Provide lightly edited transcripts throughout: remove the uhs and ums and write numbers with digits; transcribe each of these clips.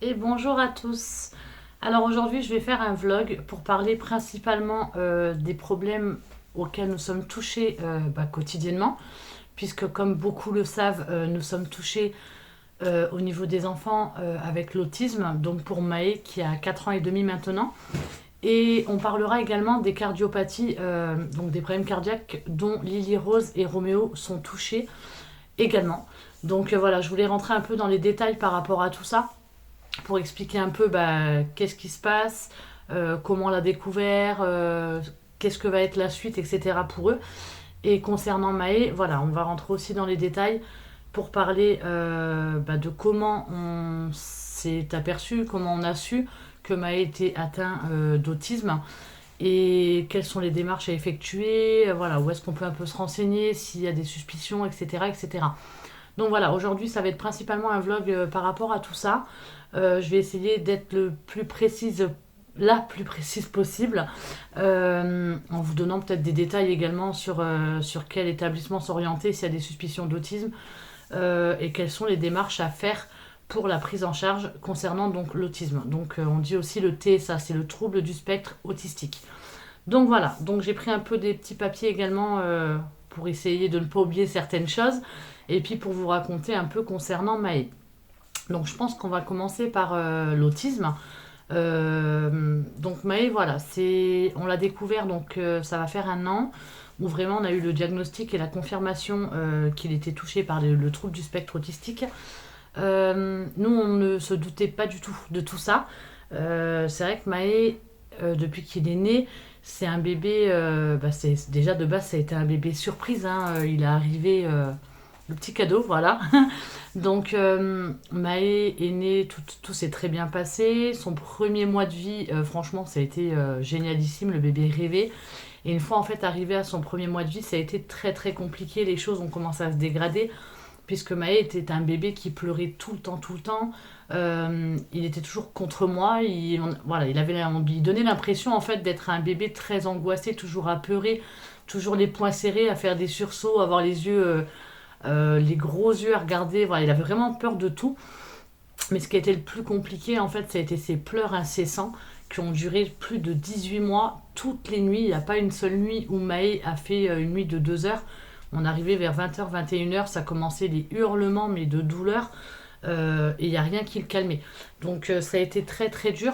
Et bonjour à tous. Alors aujourd'hui, je vais faire un vlog pour parler principalement des problèmes auxquels nous sommes touchés quotidiennement, puisque comme beaucoup le savent, nous sommes touchés au niveau des enfants avec l'autisme, donc pour Maë qui a 4 ans et demi maintenant. Et on parlera également des cardiopathies, donc des problèmes cardiaques dont Lily Rose et Roméo sont touchés également. Donc voilà, je voulais rentrer un peu dans les détails par rapport à tout ça pour expliquer un peu qu'est-ce qui se passe, comment on l'a découvert, qu'est-ce que va être la suite, etc. pour eux. Et concernant Maë, voilà, on va rentrer aussi dans les détails pour parler de comment on s'est aperçu, comment on a su que Maë était atteint d'autisme et quelles sont les démarches à effectuer, voilà, où est-ce qu'on peut un peu se renseigner, s'il y a des suspicions, etc. etc. Donc voilà, aujourd'hui ça va être principalement un vlog par rapport à tout ça. Je vais essayer d'être la plus précise possible, en vous donnant peut-être des détails également sur quel établissement s'orienter s'il y a des suspicions d'autisme, et quelles sont les démarches à faire pour la prise en charge concernant donc l'autisme. Donc on dit aussi le TSA, c'est le trouble du spectre autistique. Donc voilà, donc j'ai pris un peu des petits papiers également pour essayer de ne pas oublier certaines choses, et puis pour vous raconter un peu concernant Maë. Donc je pense qu'on va commencer par l'autisme. Donc Maë, voilà, on l'a découvert, donc ça va faire un an, où vraiment on a eu le diagnostic et la confirmation qu'il était touché par le trouble du spectre autistique. Nous, on ne se doutait pas du tout de tout ça. C'est vrai que Maë, depuis qu'il est né, c'est un bébé, déjà de base ça a été un bébé surprise, hein. Il est arrivé, le petit cadeau, voilà. Donc Maë est né, tout s'est très bien passé. Son premier mois de vie, franchement, ça a été génialissime, le bébé rêvé. Et une fois en fait arrivé à son premier mois de vie, ça a été très très compliqué. Les choses ont commencé à se dégrader puisque Maë était un bébé qui pleurait tout le temps, tout le temps. Il était toujours contre moi. Il donnait l'impression en fait d'être un bébé très angoissé, toujours apeuré, toujours les poings serrés, à faire des sursauts, avoir les gros yeux à regarder. Voilà, il avait vraiment peur de tout. Mais ce qui a été le plus compliqué, en fait, ça a été ses pleurs incessants qui ont duré plus de 18 mois, toutes les nuits. Il n'y a pas une seule nuit où Maë a fait une nuit de 2 heures. On arrivait vers 20 h, 21 h, ça commençait les hurlements, mais de douleur. Et il n'y a rien qui le calmait. Donc ça a été très très dur.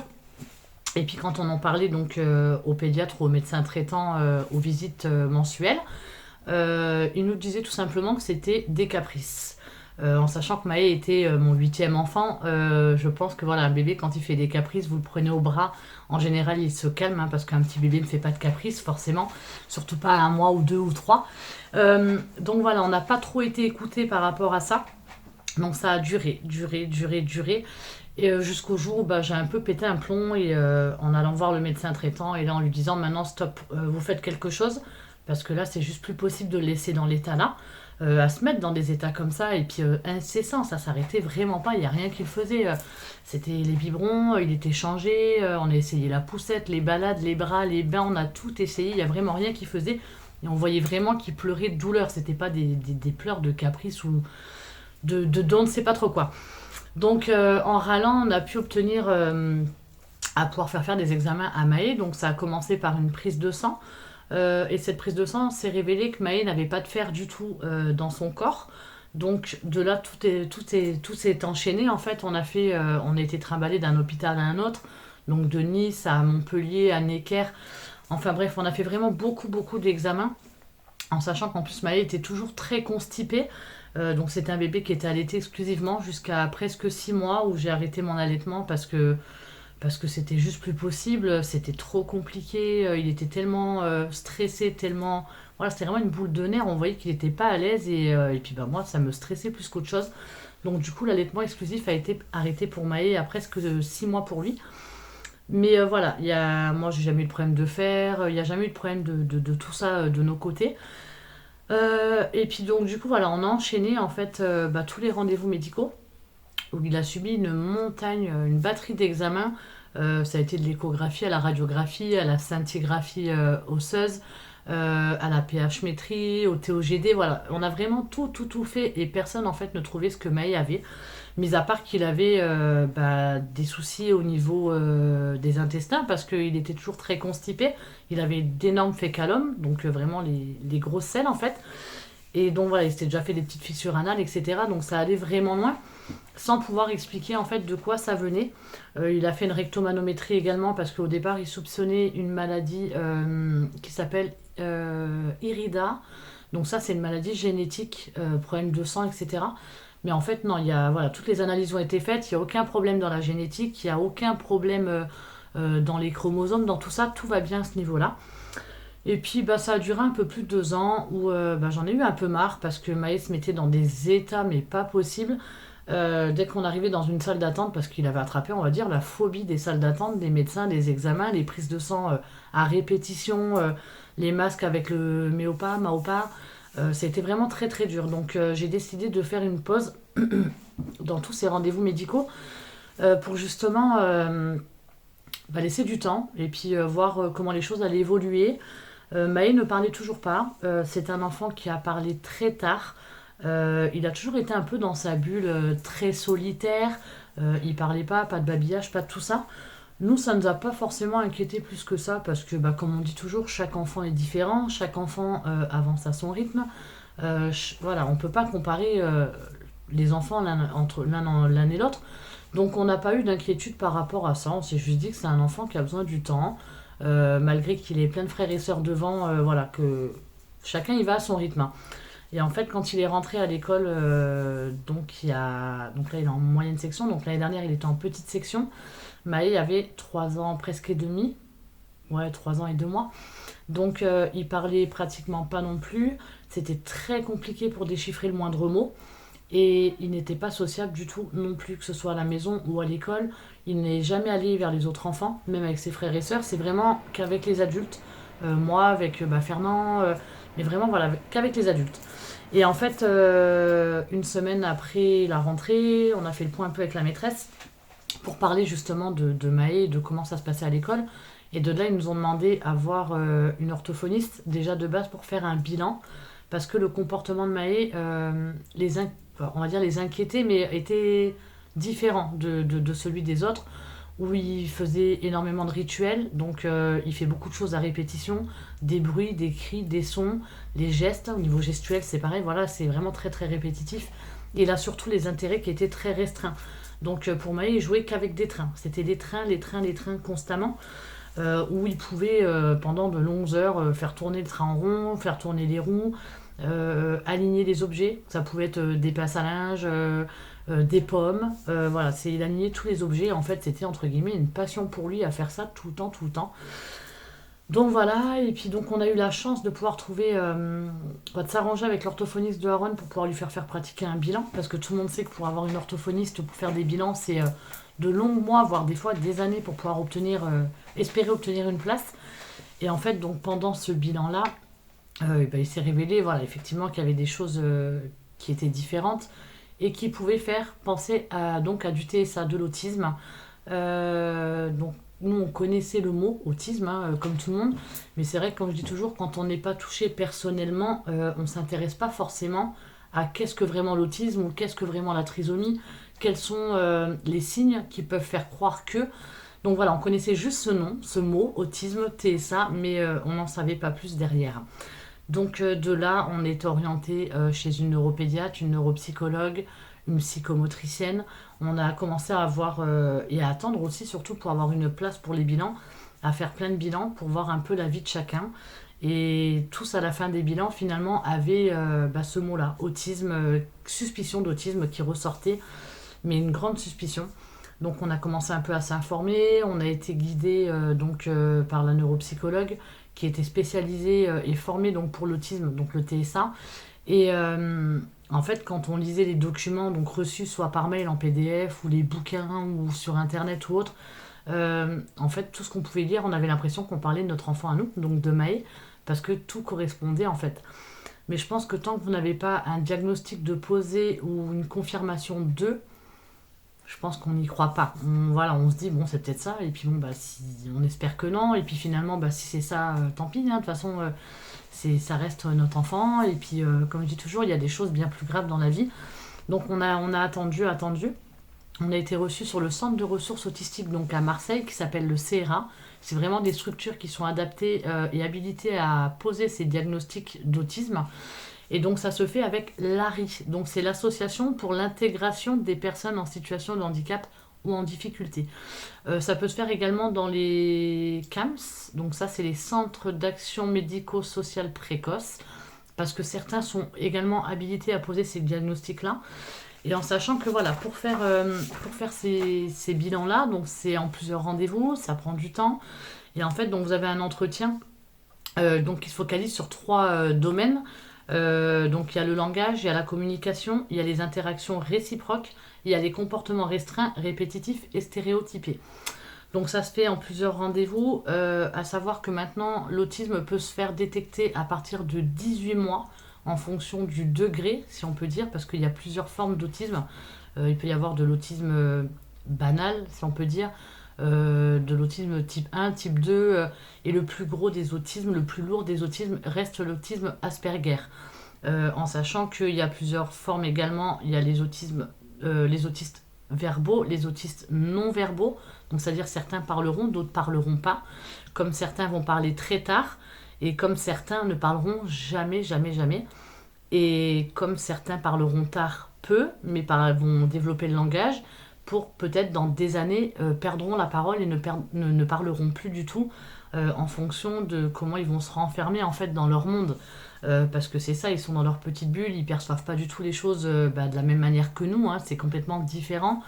Et puis quand on en parlait donc au pédiatre ou au médecin traitant aux visites mensuelles, il nous disait tout simplement que c'était des caprices. En sachant que Maë était mon huitième enfant, je pense que voilà, un bébé, quand il fait des caprices, vous le prenez au bras. En général, il se calme, hein, parce qu'un petit bébé ne fait pas de caprices, forcément. Surtout pas un mois ou deux ou trois. Donc voilà, on n'a pas trop été écouté par rapport à ça. Donc ça a duré. Et jusqu'au jour où j'ai un peu pété un plomb, et en allant voir le médecin traitant et là en lui disant maintenant stop, vous faites quelque chose, parce que là c'est juste plus possible de le laisser dans l'état là, à se mettre dans des états comme ça, et puis incessant, ça s'arrêtait vraiment pas, il n'y a rien qu'il faisait. C'était les biberons, il était changé, on a essayé la poussette, les balades, les bras, les bains, on a tout essayé, il n'y a vraiment rien qui faisait. Et on voyait vraiment qu'il pleurait de douleur, c'était pas des pleurs de caprice ou on ne sait pas trop quoi. Donc en râlant, on a pu obtenir à pouvoir faire des examens à Maë. Donc ça a commencé par une prise de sang. Et cette prise de sang s'est révélé que Maë n'avait pas de fer du tout dans son corps. Donc de là, tout s'est enchaîné. En fait, on a été trimballé d'un hôpital à un autre. Donc de Nice à Montpellier, à Necker. Enfin bref, on a fait vraiment beaucoup, beaucoup d'examens. En sachant qu'en plus Maë était toujours très constipée. Donc c'était un bébé qui était allaité exclusivement jusqu'à presque 6 mois où j'ai arrêté mon allaitement parce que c'était juste plus possible, c'était trop compliqué, il était tellement stressé, tellement... Voilà, c'était vraiment une boule de nerfs, on voyait qu'il n'était pas à l'aise, et puis moi ça me stressait plus qu'autre chose. Donc du coup l'allaitement exclusif a été arrêté pour Maë à presque 6 mois pour lui. Mais voilà, moi j'ai jamais eu de problème de fer, il n'y a jamais eu de problème de tout ça de nos côtés. Et puis donc du coup voilà, on a enchaîné en fait tous les rendez-vous médicaux où il a subi une montagne, une batterie d'examens. Ça a été de l'échographie à la radiographie, à la scintigraphie osseuse, à la pH-métrie, au TOGD, voilà. On a vraiment tout fait et personne en fait ne trouvait ce que Maë avait, mis à part qu'il avait des soucis au niveau des intestins parce qu'il était toujours très constipé. Il avait d'énormes fécalomes, donc vraiment les grosses selles en fait. Et donc voilà, il s'était déjà fait des petites fissures anales, etc. Donc ça allait vraiment loin, sans pouvoir expliquer en fait de quoi ça venait. Il a fait une rectomanométrie également parce qu'au départ il soupçonnait une maladie qui s'appelle Irida. Donc ça c'est une maladie génétique, problème de sang, etc. Mais en fait non, voilà, toutes les analyses ont été faites, il n'y a aucun problème dans la génétique, il n'y a aucun problème dans les chromosomes, dans tout ça, tout va bien à ce niveau-là. Et puis ça a duré un peu plus de 2 ans où j'en ai eu un peu marre parce que Maë se mettait dans des états mais pas possibles. Dès qu'on arrivait dans une salle d'attente, parce qu'il avait attrapé, on va dire, la phobie des salles d'attente, des médecins, des examens, les prises de sang à répétition, les masques avec le Maopa, c'était vraiment très très dur. Donc j'ai décidé de faire une pause dans tous ces rendez-vous médicaux pour justement laisser du temps et puis voir comment les choses allaient évoluer. Maë ne parlait toujours pas. C'est un enfant qui a parlé très tard. Il a toujours été un peu dans sa bulle, très solitaire. Il parlait pas de babillage, pas de tout ça. Nous, ça ne nous a pas forcément inquiété plus que ça parce que, comme on dit toujours, chaque enfant est différent, chaque enfant avance à son rythme. Voilà, on peut pas comparer les enfants entre l'un et l'autre. Donc on n'a pas eu d'inquiétude par rapport à ça. On s'est juste dit que c'est un enfant qui a besoin du temps, malgré qu'il ait plein de frères et sœurs devant, voilà, que chacun y va à son rythme, hein. Et en fait, quand il est rentré à l'école, donc là il est en moyenne section, donc l'année dernière il était en petite section. Maë avait 3 ans presque et demi, ouais 3 ans et 2 mois. Donc il parlait pratiquement pas non plus. C'était très compliqué pour déchiffrer le moindre mot. Et il n'était pas sociable du tout non plus, que ce soit à la maison ou à l'école. Il n'est jamais allé vers les autres enfants, même avec ses frères et sœurs. C'est vraiment qu'avec les adultes. Moi, avec Fernand, mais vraiment, voilà, qu'avec les adultes. Et en fait, une semaine après la rentrée, on a fait le point un peu avec la maîtresse pour parler justement de Maë, de comment ça se passait à l'école. Et de là, ils nous ont demandé à voir une orthophoniste, déjà de base, pour faire un bilan. Parce que le comportement de Maë, on va dire les inquiéter, mais était différent de celui des autres, où il faisait énormément de rituels, donc il fait beaucoup de choses à répétition, des bruits, des cris, des sons, les gestes, au niveau gestuel c'est pareil, voilà, c'est vraiment très très répétitif. Et il a surtout les intérêts qui étaient très restreints. Donc pour Maë, il jouait qu'avec des trains. C'était des trains, les trains constamment, où il pouvait pendant de longues heures faire tourner le train en rond, faire tourner les roues, aligner les objets. Ça pouvait être des passes à linge, des pommes. Voilà, il alignait tous les objets. En fait, c'était entre guillemets une passion pour lui à faire ça tout le temps, tout le temps. Donc voilà, et puis donc on a eu la chance de pouvoir trouver, de s'arranger avec l'orthophoniste de Aaron pour pouvoir lui faire pratiquer un bilan, parce que tout le monde sait que pour avoir une orthophoniste, pour faire des bilans, c'est de longs mois, voire des fois des années pour pouvoir espérer obtenir une place. Et en fait, donc pendant ce bilan-là, il s'est révélé, voilà, effectivement, qu'il y avait des choses qui étaient différentes et qui pouvaient faire penser donc à du TSA, de l'autisme. Donc nous, on connaissait le mot autisme, hein, comme tout le monde, mais c'est vrai que, comme je dis toujours, quand on n'est pas touché personnellement, on ne s'intéresse pas forcément à qu'est-ce que vraiment l'autisme ou qu'est-ce que vraiment la trisomie, quels sont les signes qui peuvent faire croire que. Donc voilà, on connaissait juste ce nom, ce mot, autisme, TSA, mais on n'en savait pas plus derrière. Donc de là, on est orienté chez une neuropédiatre, une neuropsychologue, une psychomotricienne. On a commencé à avoir et à attendre aussi, surtout pour avoir une place pour les bilans, à faire plein de bilans pour voir un peu la vie de chacun. Et tous à la fin des bilans, finalement, avaient ce mot-là, autisme, suspicion d'autisme qui ressortait, mais une grande suspicion. Donc on a commencé un peu à s'informer, on a été guidé par la neuropsychologue qui était spécialisée et formée donc pour l'autisme, donc le TSA. Et en fait, quand on lisait les documents donc reçus soit par mail en PDF ou les bouquins ou sur internet ou autre, en fait tout ce qu'on pouvait lire, on avait l'impression qu'on parlait de notre enfant à nous, donc de Maë, parce que tout correspondait en fait. Mais je pense que tant que vous n'avez pas un diagnostic de posé ou une confirmation de, je pense qu'on n'y croit pas. Voilà, on se dit, bon, c'est peut-être ça, et puis bon, bah, si, on espère que non, et puis finalement, bah, si c'est ça, tant pis, hein, de toute façon, ça reste notre enfant, et puis, comme je dis toujours, il y a des choses bien plus graves dans la vie. Donc, on a attendu, attendu. On a été reçu sur le centre de ressources autistiques, donc à Marseille, qui s'appelle le CERA. C'est vraiment des structures qui sont adaptées et habilitées à poser ces diagnostics d'autisme. Et donc ça se fait avec l'ARI. Donc c'est l'association pour l'intégration des personnes en situation de handicap ou en difficulté. Ça peut se faire également dans les CAMS. Donc ça c'est les centres d'action médico-sociale précoce. Parce que certains sont également habilités à poser ces diagnostics-là. Et en sachant que voilà, pour faire ces bilans-là, donc c'est en plusieurs rendez-vous, ça prend du temps. Et en fait, donc vous avez un entretien donc qui se focalise sur trois domaines. Donc il y a le langage, il y a la communication, il y a les interactions réciproques, il y a les comportements restreints, répétitifs et stéréotypés. Donc ça se fait en plusieurs rendez-vous, à savoir que maintenant l'autisme peut se faire détecter à partir de 18 mois en fonction du degré, si on peut dire, parce qu'il y a plusieurs formes d'autisme. Il peut y avoir de l'autisme banal, si on peut dire, de l'autisme type 1, type 2, et le plus gros des autismes, le plus lourd des autismes reste l'autisme Asperger. En sachant qu'il y a plusieurs formes également, il y a les autistes verbaux, les autistes non verbaux, donc c'est-à-dire certains parleront, d'autres parleront pas, comme certains vont parler très tard, et comme certains ne parleront jamais, jamais, jamais, et comme certains parleront tard peu, mais vont développer le langage, pour peut-être dans des années perdront la parole et ne parleront plus du tout en fonction de comment ils vont se renfermer en fait dans leur monde. Parce que c'est ça, ils sont dans leur petite bulle, ils perçoivent pas du tout les choses de la même manière que nous, hein, c'est complètement différent.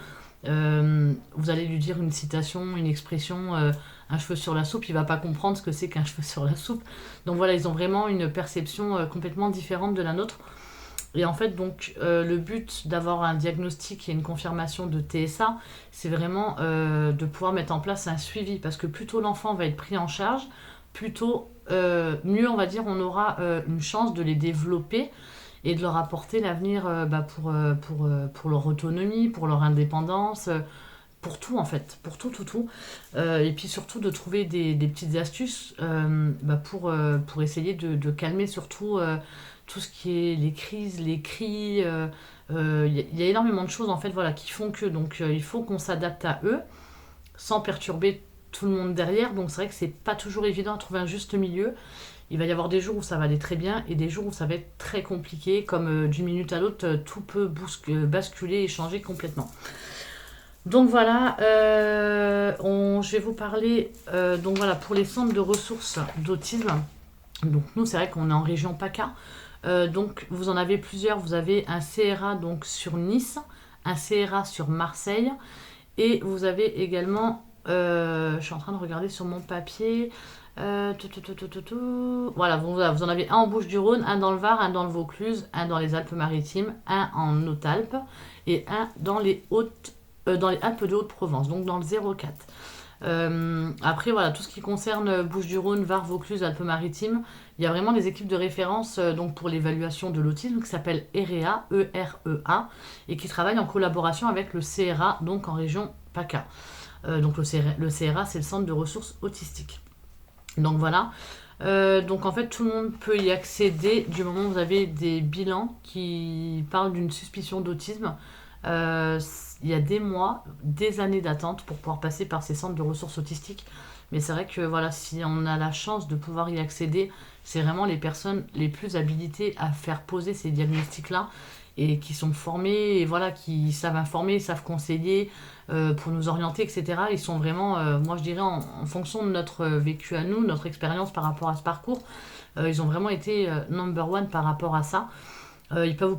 Vous allez lui dire une citation, une expression, un cheveu sur la soupe, il va pas comprendre ce que c'est qu'un cheveu sur la soupe. Donc voilà, ils ont vraiment une perception complètement différente de la nôtre. Et en fait, donc, le but d'avoir un diagnostic et une confirmation de TSA, c'est vraiment de pouvoir mettre en place un suivi. Parce que plus tôt l'enfant va être pris en charge, plus tôt, mieux, on va dire, on aura une chance de les développer et de leur apporter l'avenir pour leur autonomie, pour leur indépendance, pour tout en fait, pour tout, tout, tout. Et puis surtout de trouver des petites astuces pour essayer de calmer surtout tout ce qui est les crises, les cris. Il y a énormément de choses en fait voilà, qui font que donc il faut qu'on s'adapte à eux sans perturber tout le monde derrière. Donc c'est vrai que c'est pas toujours évident de trouver un juste milieu. Il va y avoir des jours où ça va aller très bien et des jours où ça va être très compliqué, comme d'une minute à l'autre, tout peut basculer et changer complètement. Donc voilà, je vais vous parler donc voilà, pour les centres de ressources d'autisme. Donc nous, c'est vrai qu'on est en région PACA. Donc vous en avez plusieurs. Vous avez un CRA donc, sur Nice, un CRA sur Marseille. Et vous avez également, je suis en train de regarder sur mon papier, voilà, vous en avez un en Bouches-du-Rhône, un dans le Var, un dans le Vaucluse, un dans les Alpes-Maritimes, un en Haute-Alpes et un dans dans les Alpes de Haute-Provence, donc dans le 04. Après, voilà, tout ce qui concerne Bouches-du-Rhône, Var, Vaucluse, Alpes-Maritimes, il y a vraiment des équipes de référence donc pour l'évaluation de l'autisme qui s'appelle EREA, E-R-E-A, et qui travaillent en collaboration avec le CRA, donc en région PACA. Donc le CRA, c'est le centre de ressources autistiques. Donc voilà. Donc en fait, tout le monde peut y accéder du moment où vous avez des bilans qui parlent d'une suspicion d'autisme. Il y a des mois, des années d'attente pour pouvoir passer par ces centres de ressources autistiques. Mais c'est vrai que voilà, si on a la chance de pouvoir y accéder, c'est vraiment les personnes les plus habilitées à faire poser ces diagnostics-là et qui sont formés et voilà, qui savent informer, savent conseiller pour nous orienter, etc. Ils sont vraiment, moi je dirais, en fonction de notre vécu à nous, notre expérience par rapport à ce parcours, ils ont vraiment été number one par rapport à ça. Ils peuvent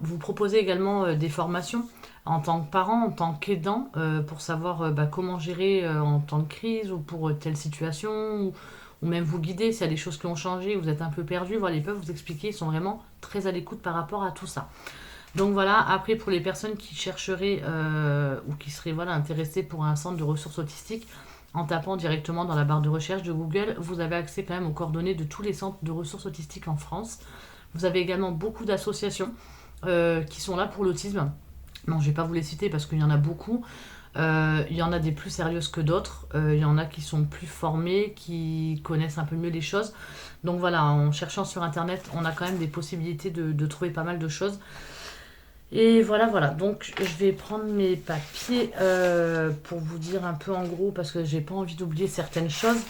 vous proposer également des formations en tant que parent, en tant qu'aidant, pour savoir comment gérer en temps de crise ou pour telle situation, ou même vous guider s'il y a des choses qui ont changé, vous êtes un peu perdu. Voilà, ils peuvent vous expliquer, ils sont vraiment très à l'écoute par rapport à tout ça. Donc voilà, après pour les personnes qui chercheraient ou qui seraient voilà, intéressées pour un centre de ressources autistiques, en tapant directement dans la barre de recherche de Google, vous avez accès quand même aux coordonnées de tous les centres de ressources autistiques en France. Vous avez également beaucoup d'associations qui sont là pour l'autisme. Non, je vais pas vous les citer parce qu'il y en a beaucoup. Il y en a des plus sérieuses que d'autres. Il y en a qui sont plus formés, qui connaissent un peu mieux les choses. Donc voilà, en cherchant sur Internet, on a quand même des possibilités de trouver pas mal de choses. Et voilà, voilà. Donc je vais prendre mes papiers pour vous dire un peu en gros, parce que j'ai pas envie d'oublier certaines choses.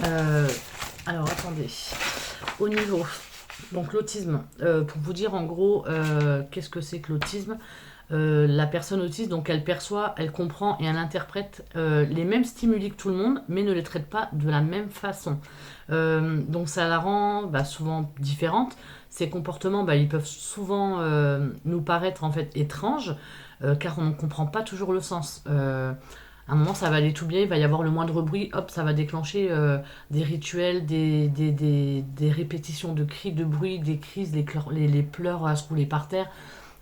Euh, alors attendez. Au niveau, donc l'autisme, pour vous dire en gros qu'est-ce que c'est que l'autisme. La personne autiste, donc elle perçoit, elle comprend et elle interprète les mêmes stimuli que tout le monde, mais ne les traite pas de la même façon. Donc ça la rend souvent différente. Ces comportements, ils peuvent souvent nous paraître en fait étranges, car on ne comprend pas toujours le sens. À un moment, ça va aller tout bien, il va y avoir le moindre bruit, hop, ça va déclencher des rituels, des répétitions de cris, de bruit, des crises, les pleurs à se rouler par terre,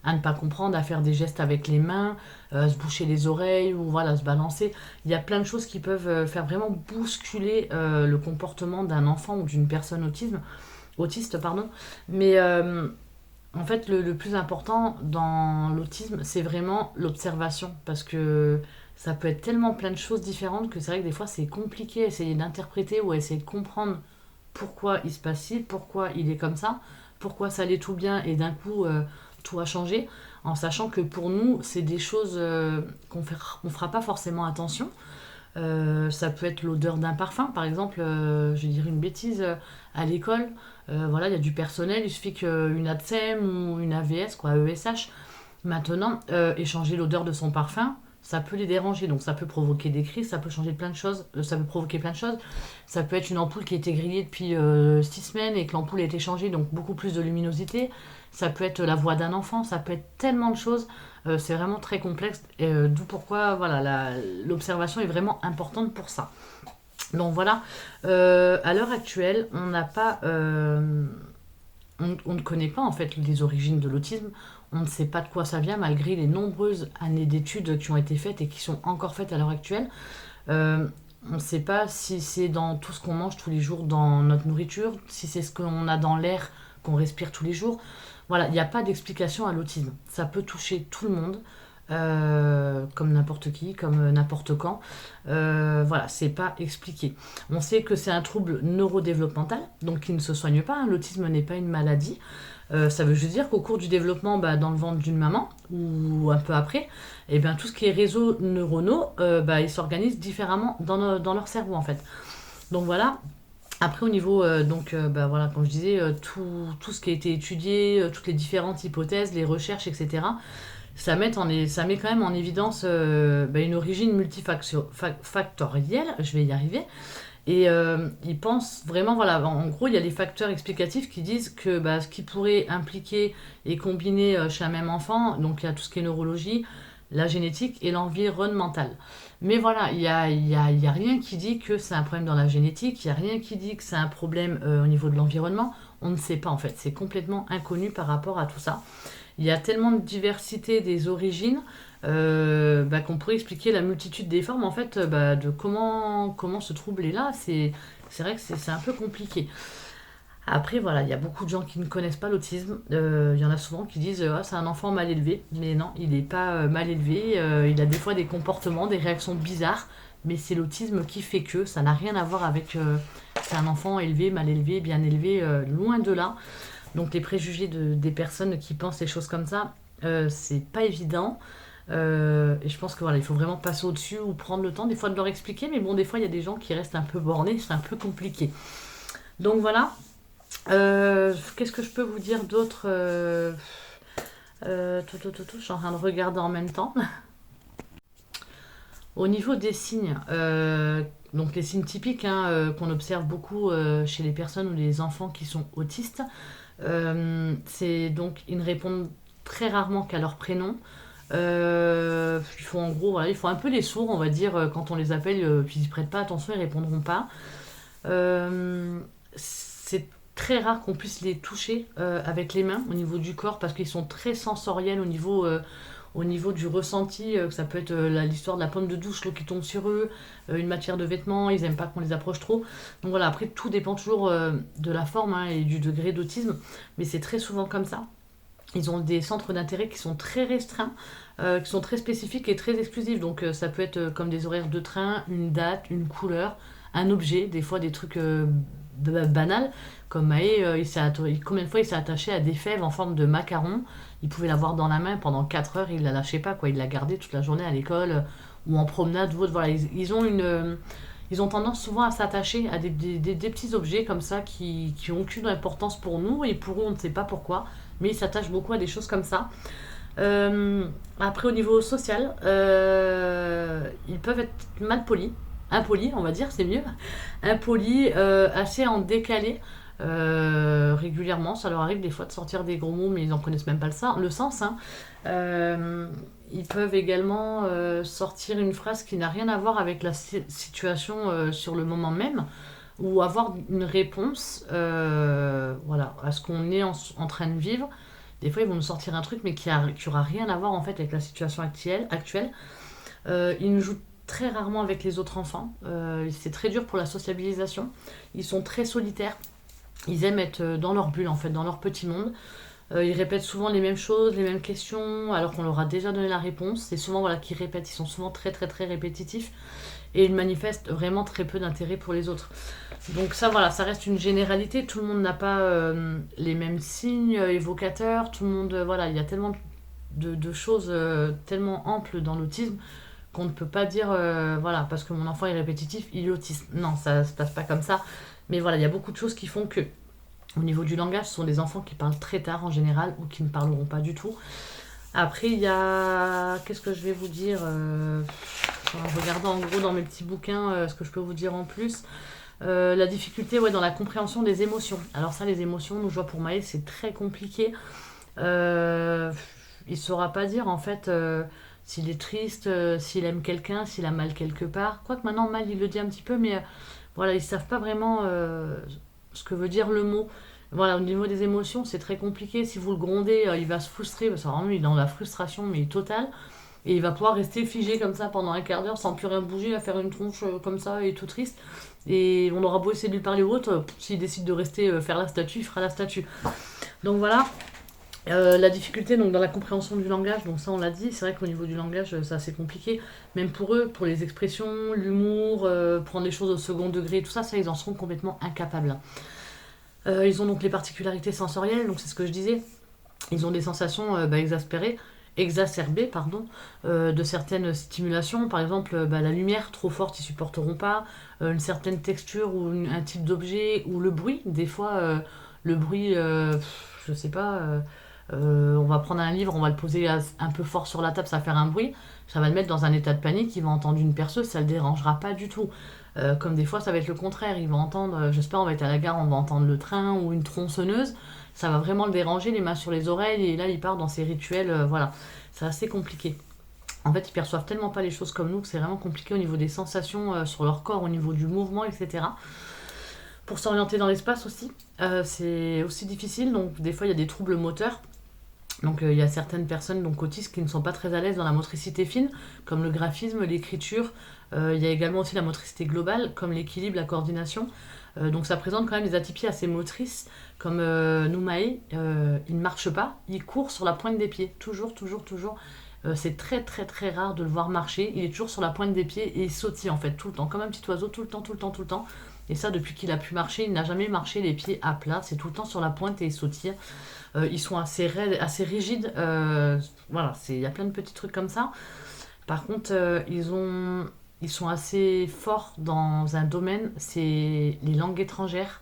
à ne pas comprendre, à faire des gestes avec les mains, se boucher les oreilles ou voilà, se balancer. Il y a plein de choses qui peuvent faire vraiment bousculer le comportement d'un enfant ou d'une personne autiste. Pardon. Mais en fait, le plus important dans l'autisme, c'est vraiment l'observation. Parce que ça peut être tellement plein de choses différentes que c'est vrai que des fois, c'est compliqué à essayer d'interpréter ou à essayer de comprendre pourquoi il se passe ci, pourquoi il est comme ça, pourquoi ça allait tout bien et d'un coup tout a changé, en sachant que pour nous, c'est des choses qu'on fera pas forcément attention. Ça peut être l'odeur d'un parfum, par exemple, je vais dire une bêtise, à l'école, voilà, il y a du personnel, il suffit qu'une ATSEM ou une AVS, quoi, ESH, maintenant, échanger l'odeur de son parfum, ça peut les déranger, donc ça peut provoquer des crises, ça peut changer plein de choses, ça peut provoquer plein de choses. Ça peut être une ampoule qui a été grillée depuis 6 semaines et que l'ampoule a été changée, donc beaucoup plus de luminosité. Ça peut être la voix d'un enfant, ça peut être tellement de choses. C'est vraiment très complexe, d'où pourquoi voilà, l'observation est vraiment importante pour ça. Donc voilà, à l'heure actuelle, on n'a pas, on ne connaît pas en fait les origines de l'autisme. On ne sait pas de quoi ça vient malgré les nombreuses années d'études qui ont été faites et qui sont encore faites à l'heure actuelle. Euh, on ne sait pas si c'est dans tout ce qu'on mange tous les jours, dans notre nourriture, si c'est ce qu'on a dans l'air qu'on respire tous les jours. Voilà, il n'y a pas d'explication à l'autisme. Ça peut toucher tout le monde, comme n'importe qui, comme n'importe quand. Voilà, c'est pas expliqué. On sait que c'est un trouble neurodéveloppemental, donc qui ne se soigne pas, hein. L'autisme n'est pas une maladie. Ça veut juste dire qu'au cours du développement dans le ventre d'une maman ou un peu après, tout ce qui est réseaux neuronaux, ils s'organisent différemment dans leur cerveau en fait. Donc voilà. Après au niveau, voilà, comme je disais, tout ce qui a été étudié, toutes les différentes hypothèses, les recherches, etc., ça met quand même en évidence une origine multifactorielle, je vais y arriver. Et ils pensent vraiment, voilà, en gros, il y a des facteurs explicatifs qui disent que ce qui pourrait impliquer et combiner chez un même enfant, donc il y a tout ce qui est neurologie, la génétique et l'environnemental. Mais voilà, il y a rien qui dit que c'est un problème dans la génétique, il n'y a rien qui dit que c'est un problème au niveau de l'environnement. On ne sait pas en fait, c'est complètement inconnu par rapport à tout ça. Il y a tellement de diversité des origines qu'on pourrait expliquer la multitude des formes en fait de comment ce trouble est là. C'est vrai que c'est un peu compliqué. Après voilà, il y a beaucoup de gens qui ne connaissent pas l'autisme. Il y en a souvent qui disent ah, c'est un enfant mal élevé, mais non, il n'est pas mal élevé. Il a des fois des comportements, des réactions bizarres, mais c'est l'autisme qui fait que ça n'a rien à voir avec c'est un enfant élevé, mal élevé, bien élevé, loin de là. Donc les préjugés des personnes qui pensent les choses comme ça, c'est pas évident. Et je pense que voilà, il faut vraiment passer au-dessus ou prendre le temps des fois de leur expliquer. Mais bon, des fois, il y a des gens qui restent un peu bornés, c'est un peu compliqué. Donc voilà. Qu'est-ce que je peux vous dire d'autre je suis en train de regarder en même temps. Au niveau des signes, donc les signes typiques qu'on observe beaucoup chez les personnes ou les enfants qui sont autistes, c'est donc ils ne répondent très rarement qu'à leur prénom. Il faut en gros, voilà, il faut un peu les sourds, on va dire, quand on les appelle, puis ils ne prêtent pas attention, ils répondront pas. C'est très rare qu'on puisse les toucher avec les mains au niveau du corps parce qu'ils sont très sensoriels au niveau du ressenti, que ça peut être l'histoire de la pomme de douche, l'eau qui tombe sur eux, une matière de vêtements, ils n'aiment pas qu'on les approche trop. Donc voilà, après tout dépend toujours de la forme et du degré d'autisme, mais c'est très souvent comme ça. Ils ont des centres d'intérêt qui sont très restreints, qui sont très spécifiques et très exclusifs. Donc ça peut être comme des horaires de train, une date, une couleur, un objet, des fois des trucs banals. Comme Maë, combien de fois il s'est attaché à des fèves en forme de macaron. Il pouvait l'avoir dans la main pendant 4 heures, il la lâchait pas, quoi. Il l'a gardée toute la journée à l'école ou en promenade ou autre. Voilà, ils ont tendance souvent à s'attacher à des petits objets comme ça qui ont aucune importance pour nous et pour eux on ne sait pas pourquoi, mais ils s'attachent beaucoup à des choses comme ça. Après au niveau social, ils peuvent être mal polis, impolis on va dire, c'est mieux, impolis, assez en décalé. Régulièrement, ça leur arrive des fois de sortir des gros mots, mais ils n'en connaissent même pas le sens. Hein. Euh, Ils peuvent également sortir une phrase qui n'a rien à voir avec la situation sur le moment même, ou avoir une réponse voilà, à ce qu'on est en train de vivre. Des fois, ils vont nous sortir un truc, mais qui aura rien à voir en fait avec la situation actuelle. Ils nous jouent très rarement avec les autres enfants. C'est très dur pour la sociabilisation. Ils sont très solitaires. Ils aiment être dans leur bulle, en fait, dans leur petit monde. Ils répètent souvent les mêmes choses, les mêmes questions, alors qu'on leur a déjà donné la réponse. C'est souvent voilà, qu'ils répètent, ils sont souvent très très très répétitifs. Et ils manifestent vraiment très peu d'intérêt pour les autres. Donc ça, voilà, ça reste une généralité. Tout le monde n'a pas les mêmes signes évocateurs. Tout le monde, voilà, il y a tellement de choses tellement amples dans l'autisme qu'on ne peut pas dire, voilà, parce que mon enfant est répétitif, il est autiste. Non, ça se passe pas comme ça. Mais voilà, il y a beaucoup de choses qui font que, au niveau du langage, ce sont des enfants qui parlent très tard en général ou qui ne parleront pas du tout. Après, il y a. Qu'est-ce que je vais vous dire en regardant en gros dans mes petits bouquins ce que je peux vous dire en plus. La difficulté ouais, dans la compréhension des émotions. Alors, ça, les émotions, nous, je vois pour Maël, c'est très compliqué. Euh, il ne saura pas dire en fait s'il est triste, s'il aime quelqu'un, s'il a mal quelque part. Quoique maintenant, mal, il le dit un petit peu, mais voilà, ils ne savent pas vraiment ce que veut dire le mot. Voilà, au niveau des émotions, c'est très compliqué. Si vous le grondez, il va se frustrer, parce que vraiment, il est dans la frustration, mais totale. Et il va pouvoir rester figé comme ça pendant un quart d'heure sans plus rien bouger, à faire une tronche comme ça et tout triste. Et on aura beau essayer de lui parler ou autre, s'il décide de rester faire la statue, il fera la statue. Donc voilà. La difficulté donc, dans la compréhension du langage, donc ça on l'a dit, c'est vrai qu'au niveau du langage c'est assez compliqué, même pour eux, pour les expressions, l'humour, prendre les choses au second degré, tout ça, ça ils en seront complètement incapables. Ils ont donc les particularités sensorielles, donc c'est ce que je disais, ils ont des sensations exacerbées pardon, de certaines stimulations, par exemple la lumière trop forte ils supporteront pas, une certaine texture ou un type d'objet, ou le bruit, des fois le bruit, je sais pas. On va prendre un livre, on va le poser un peu fort sur la table, ça va faire un bruit, ça va le mettre dans un état de panique, il va entendre une perceuse, ça le dérangera pas du tout. Comme des fois ça va être le contraire, il va entendre, j'espère on va être à la gare, on va entendre le train ou une tronçonneuse, ça va vraiment le déranger, les mains sur les oreilles, et là il part dans ses rituels, voilà. C'est assez compliqué. En fait, ils perçoivent tellement pas les choses comme nous que c'est vraiment compliqué au niveau des sensations sur leur corps, au niveau du mouvement, etc. Pour s'orienter dans l'espace aussi, c'est aussi difficile, donc des fois il y a des troubles moteurs. Donc il y a certaines personnes donc autistes qui ne sont pas très à l'aise dans la motricité fine, comme le graphisme, l'écriture. Il y a également aussi la motricité globale, comme l'équilibre, la coordination. Donc ça présente quand même des atypies assez motrices, comme Noumae, il ne marche pas, il court sur la pointe des pieds, toujours, toujours, toujours. C'est très très très rare de le voir marcher, il est toujours sur la pointe des pieds et il sautille en fait tout le temps, comme un petit oiseau, tout le temps, tout le temps, tout le temps. Et ça, depuis qu'il a pu marcher, il n'a jamais marché les pieds à plat, c'est tout le temps sur la pointe et il sautille. Ils sont assez raides, assez rigides. Voilà, il y a plein de petits trucs comme ça. Par contre, ils sont assez forts dans un domaine, c'est les langues étrangères,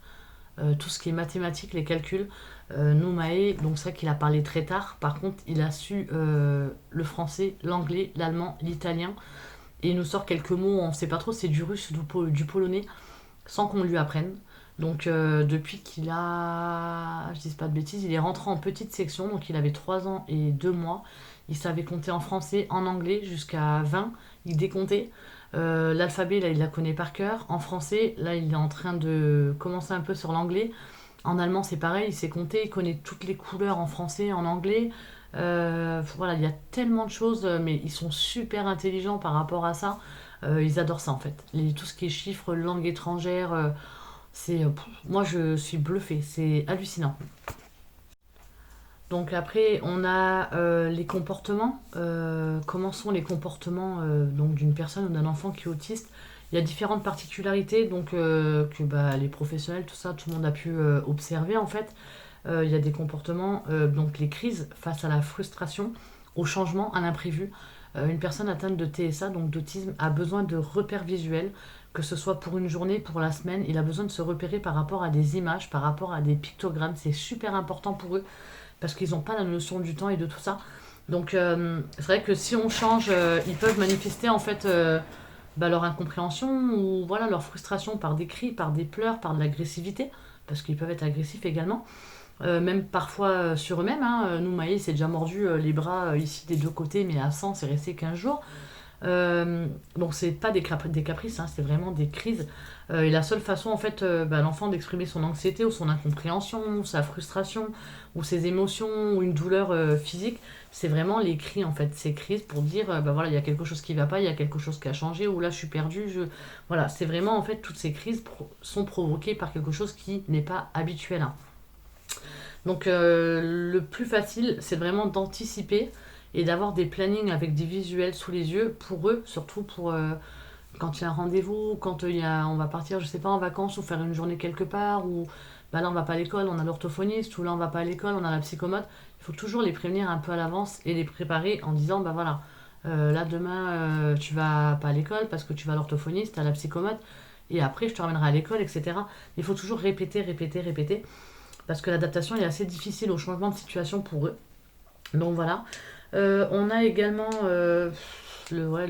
tout ce qui est mathématiques, les calculs. Noumae, donc ça qu'il a parlé très tard. Par contre, il a su le français, l'anglais, l'allemand, l'italien. Et il nous sort quelques mots, on ne sait pas trop, c'est du russe, du polonais, sans qu'on lui apprenne. Donc depuis qu'il a, je dis pas de bêtises, il est rentré en petite section, donc il avait 3 ans et 2 mois. Il savait compter en français, en anglais jusqu'à 20, il décomptait. L'alphabet, là, il la connaît par cœur. En français, là, il est en train de commencer un peu sur l'anglais. En allemand, c'est pareil, il sait compter, il connaît toutes les couleurs en français, en anglais. Voilà, il y a tellement de choses, mais ils sont super intelligents par rapport à ça. Ils adorent ça en fait. Tout ce qui est chiffres, langue étrangère, moi je suis bluffée, c'est hallucinant. Donc après, on a les comportements. Comment sont les comportements donc d'une personne ou d'un enfant qui est autiste? Il y a différentes particularités donc que bah, les professionnels, tout ça, tout le monde a pu observer en fait. Il y a des comportements, donc les crises face à la frustration, au changement, à l'imprévu. Une personne atteinte de TSA, donc d'autisme, a besoin de repères visuels, que ce soit pour une journée, pour la semaine. Il a besoin de se repérer par rapport à des images, par rapport à des pictogrammes. C'est super important pour eux parce qu'ils n'ont pas la notion du temps et de tout ça. Donc c'est vrai que si on change, ils peuvent manifester en fait bah, leur incompréhension ou voilà leur frustration par des cris, par des pleurs, par de l'agressivité, parce qu'ils peuvent être agressifs également. Même parfois sur eux-mêmes. Hein. Nous, Maïs s'est déjà mordu les bras ici des deux côtés, mais à 100, c'est resté 15 jours. Donc c'est pas des caprices, hein, c'est vraiment des crises. Et la seule façon en fait, bah, l'enfant d'exprimer son anxiété ou son incompréhension, ou sa frustration, ou ses émotions, ou une douleur physique, c'est vraiment les cris en fait, ces crises pour dire bah voilà il y a quelque chose qui va pas, il y a quelque chose qui a changé, ou là je suis perdu. Voilà, c'est vraiment en fait toutes ces crises sont provoquées par quelque chose qui n'est pas habituel. Hein. Donc le plus facile, c'est vraiment d'anticiper et d'avoir des plannings avec des visuels sous les yeux pour eux, surtout pour quand il y a un rendez-vous, quand on va partir, je sais pas, en vacances ou faire une journée quelque part, ou bah là on va pas à l'école, on a l'orthophoniste, ou là on va pas à l'école, on a la psychomote. Il faut toujours les prévenir un peu à l'avance et les préparer en disant bah voilà, là demain tu vas pas à l'école parce que tu vas à l'orthophoniste, à la psychomote, et après je te ramènerai à l'école, etc. Il faut toujours répéter, répéter, répéter parce que l'adaptation est assez difficile au changement de situation pour eux. Donc voilà. On a également le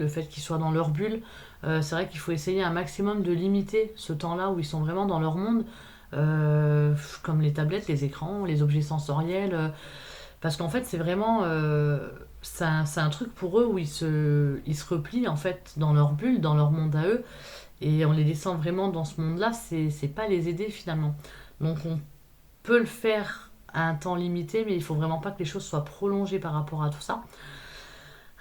fait qu'ils soient dans leur bulle. C'est vrai qu'il faut essayer un maximum de limiter ce temps-là où ils sont vraiment dans leur monde, comme les tablettes, les écrans, les objets sensoriels. Parce qu'en fait, c'est vraiment. C'est un truc pour eux où ils se replient en fait dans leur bulle, dans leur monde à eux. Et en les laissant vraiment dans ce monde-là, c'est pas les aider finalement. Donc on peut le faire à un temps limité, mais il faut vraiment pas que les choses soient prolongées par rapport à tout ça.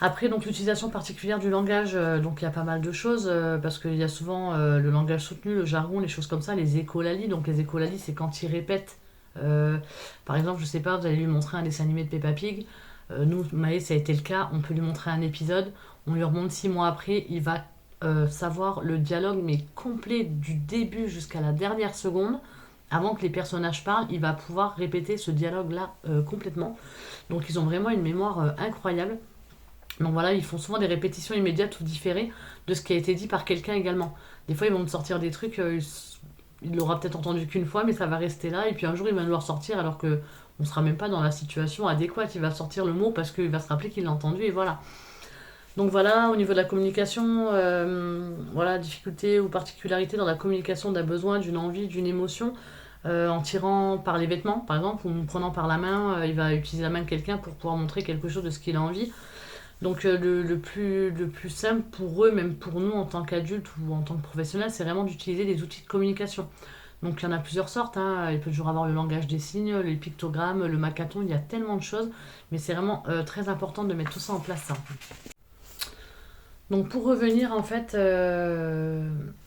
Après, donc l'utilisation particulière du langage, donc il y a pas mal de choses, parce qu'il y a souvent le langage soutenu, le jargon, les choses comme ça, les écholalies. Donc les écholalies, c'est quand ils répètent. euh, Par exemple, je sais pas, vous allez lui montrer un dessin animé de Peppa Pig. Nous, Maë, ça a été le cas. On peut lui montrer un épisode, on lui remonte 6 mois après, il va savoir le dialogue, mais complet du début jusqu'à la dernière seconde. Avant que les personnages parlent, il va pouvoir répéter ce dialogue-là complètement. Donc ils ont vraiment une mémoire incroyable. Donc voilà, ils font souvent des répétitions immédiates ou différées de ce qui a été dit par quelqu'un également. Des fois, ils vont me sortir des trucs, il l'aura peut-être entendu qu'une fois, mais ça va rester là. Et puis un jour, il va nous le ressortir alors que on sera même pas dans la situation adéquate. Il va sortir le mot parce qu'il va se rappeler qu'il l'a entendu et voilà. Donc voilà, au niveau de la communication, voilà, difficulté ou particularité dans la communication d'un besoin, d'une envie, d'une émotion, en tirant par les vêtements, par exemple, ou en prenant par la main, il va utiliser la main de quelqu'un pour pouvoir montrer quelque chose de ce qu'il a envie. Donc le plus simple pour eux, même pour nous en tant qu'adultes ou en tant que professionnels, c'est vraiment d'utiliser des outils de communication. Donc il y en a plusieurs sortes, hein. Il peut toujours avoir le langage des signes, les pictogrammes, le macathon, il y a tellement de choses, mais c'est vraiment très important de mettre tout ça en place. Ça. Donc pour revenir en fait,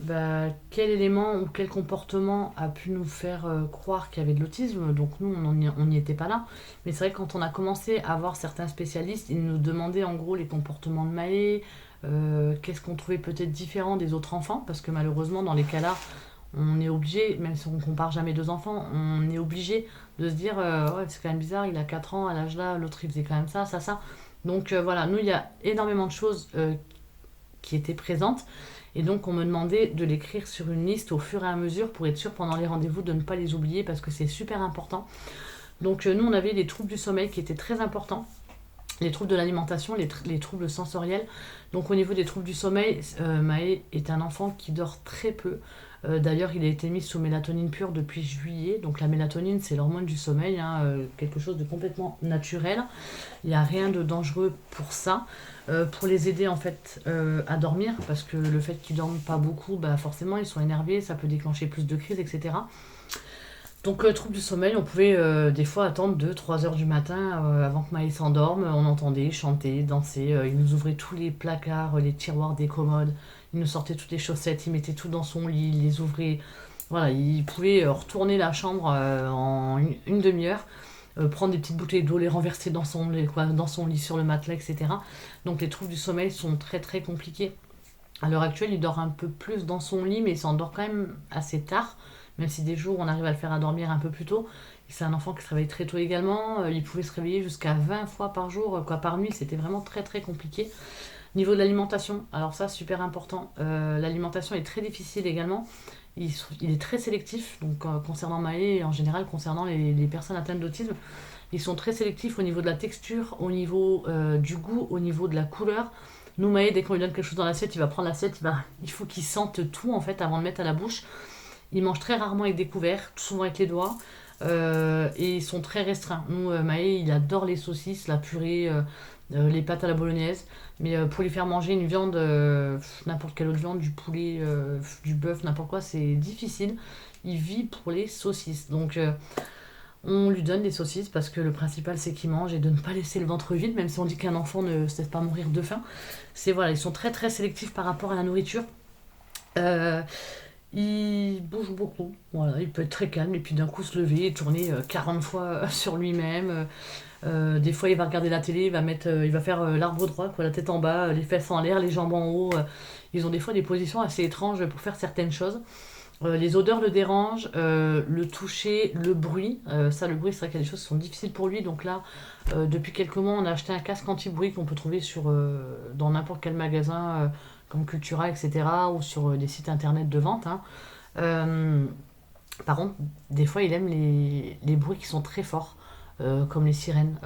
bah, quel élément ou quel comportement a pu nous faire croire qu'il y avait de l'autisme. Donc nous on n'y était pas là, mais c'est vrai que quand on a commencé à voir certains spécialistes, ils nous demandaient en gros les comportements de Maë, qu'est-ce qu'on trouvait peut-être différent des autres enfants, parce que malheureusement dans les cas là, on est obligé, même si on compare jamais deux enfants, on est obligé de se dire ouais c'est quand même bizarre, il a 4 ans, à l'âge là, l'autre il faisait quand même ça, ça, ça. Donc voilà, nous il y a énormément de choses qui étaient présentes. Et donc on me demandait de l'écrire sur une liste au fur et à mesure pour être sûr pendant les rendez-vous de ne pas les oublier parce que c'est super important. Donc nous on avait les troubles du sommeil qui étaient très importants, les troubles de l'alimentation, les troubles sensoriels. Donc au niveau des troubles du sommeil, Maë est un enfant qui dort très peu. D'ailleurs, il a été mis sous mélatonine pure depuis juillet. Donc la mélatonine, c'est l'hormone du sommeil, hein, quelque chose de complètement naturel. Il n'y a rien de dangereux pour ça. Pour les aider en fait à dormir, parce que le fait qu'ils dorment pas beaucoup, bah, forcément ils sont énervés, ça peut déclencher plus de crises, etc. Donc trouble du sommeil, on pouvait des fois attendre 2-3 heures du matin avant que Maë s'endorme. On entendait chanter, danser, il nous ouvrait tous les placards, les tiroirs des commodes, il nous sortait toutes les chaussettes, il mettait tout dans son lit, il les ouvrait. Voilà, il pouvait retourner la chambre en une demi-heure. prendre des petites bouteilles d'eau, les renverser dans son lit, sur le matelas, etc. Donc les troubles du sommeil sont très très compliqués. À l'heure actuelle, il dort un peu plus dans son lit, mais il s'endort quand même assez tard, même si des jours on arrive à le faire à dormir un peu plus tôt. C'est un enfant qui se réveille très tôt également. Il pouvait se réveiller jusqu'à 20 fois par jour, par nuit. C'était vraiment très très compliqué. Niveau de l'alimentation, alors ça, super important. L'alimentation est très difficile également. Il est très sélectif, donc concernant Maë et en général concernant les personnes atteintes d'autisme. Ils sont très sélectifs au niveau de la texture, au niveau du goût, au niveau de la couleur. Nous, Maë, dès qu'on lui donne quelque chose dans l'assiette, il va prendre l'assiette, il faut qu'il sente tout en fait avant de mettre à la bouche. Il mange très rarement avec des couverts, souvent avec les doigts. Et ils sont très restreints. Nous, Maë, il adore les saucisses, la purée, les pâtes à la bolognaise. Mais pour lui faire manger une viande, n'importe quelle autre viande, du poulet, du bœuf, n'importe quoi, c'est difficile. Il vit pour les saucisses. Donc on lui donne des saucisses parce que le principal c'est qu'il mange et de ne pas laisser le ventre vide, même si on dit qu'un enfant ne se laisse pas mourir de faim. C'est voilà, ils sont très très sélectifs par rapport à la nourriture. Euh, il bouge beaucoup, voilà, il peut être très calme et puis d'un coup se lever et tourner 40 fois sur lui-même. Des fois il va regarder la télé, il va faire l'arbre droit, quoi, la tête en bas, les fesses en l'air, les jambes en haut. Ils ont des fois des positions assez étranges pour faire certaines choses. Les odeurs le dérangent, le toucher, le bruit. Ça, le bruit, c'est vrai qu'il y a des choses qui sont difficiles pour lui. Donc là, depuis quelques mois, on a acheté un casque anti-bruit qu'on peut trouver dans n'importe quel magasin, comme Cultura, etc., ou sur des sites internet de vente, hein. Euh, Par contre, des fois, il aime les bruits qui sont très forts, comme les sirènes.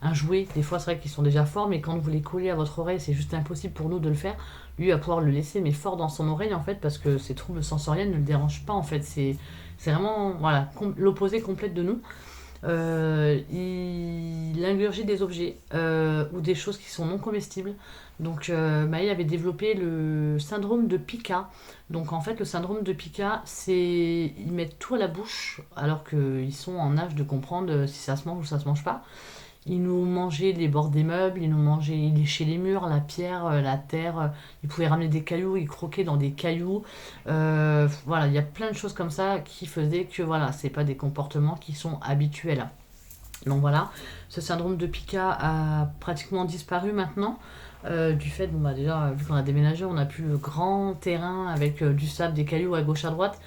Un jouet, des fois, c'est vrai qu'ils sont déjà forts, mais quand vous les collez à votre oreille, c'est juste impossible pour nous de le faire. Lui va pouvoir le laisser, mais fort dans son oreille, en fait, parce que ses troubles sensoriels ne le dérangent pas, en fait. C'est vraiment voilà, l'opposé complète de nous. Il ingurgite des objets ou des choses qui sont non comestibles. Donc Maë avait développé le syndrome de Pica. Donc en fait le syndrome de Pica, c'est ils mettent tout à la bouche alors qu'ils sont en âge de comprendre si ça se mange ou ça se mange pas. Ils nous mangeaient les bords des meubles, ils léchaient les murs, la pierre, la terre. Ils pouvaient ramener des cailloux, ils croquaient dans des cailloux. Voilà, il y a plein de choses comme ça qui faisaient que voilà, c'est pas des comportements qui sont habituels. Donc voilà, ce syndrome de Pica a pratiquement disparu maintenant. Du fait, bon bah déjà, vu qu'on a déménagé, on a plus le grand terrain avec du sable, des cailloux à gauche à droite.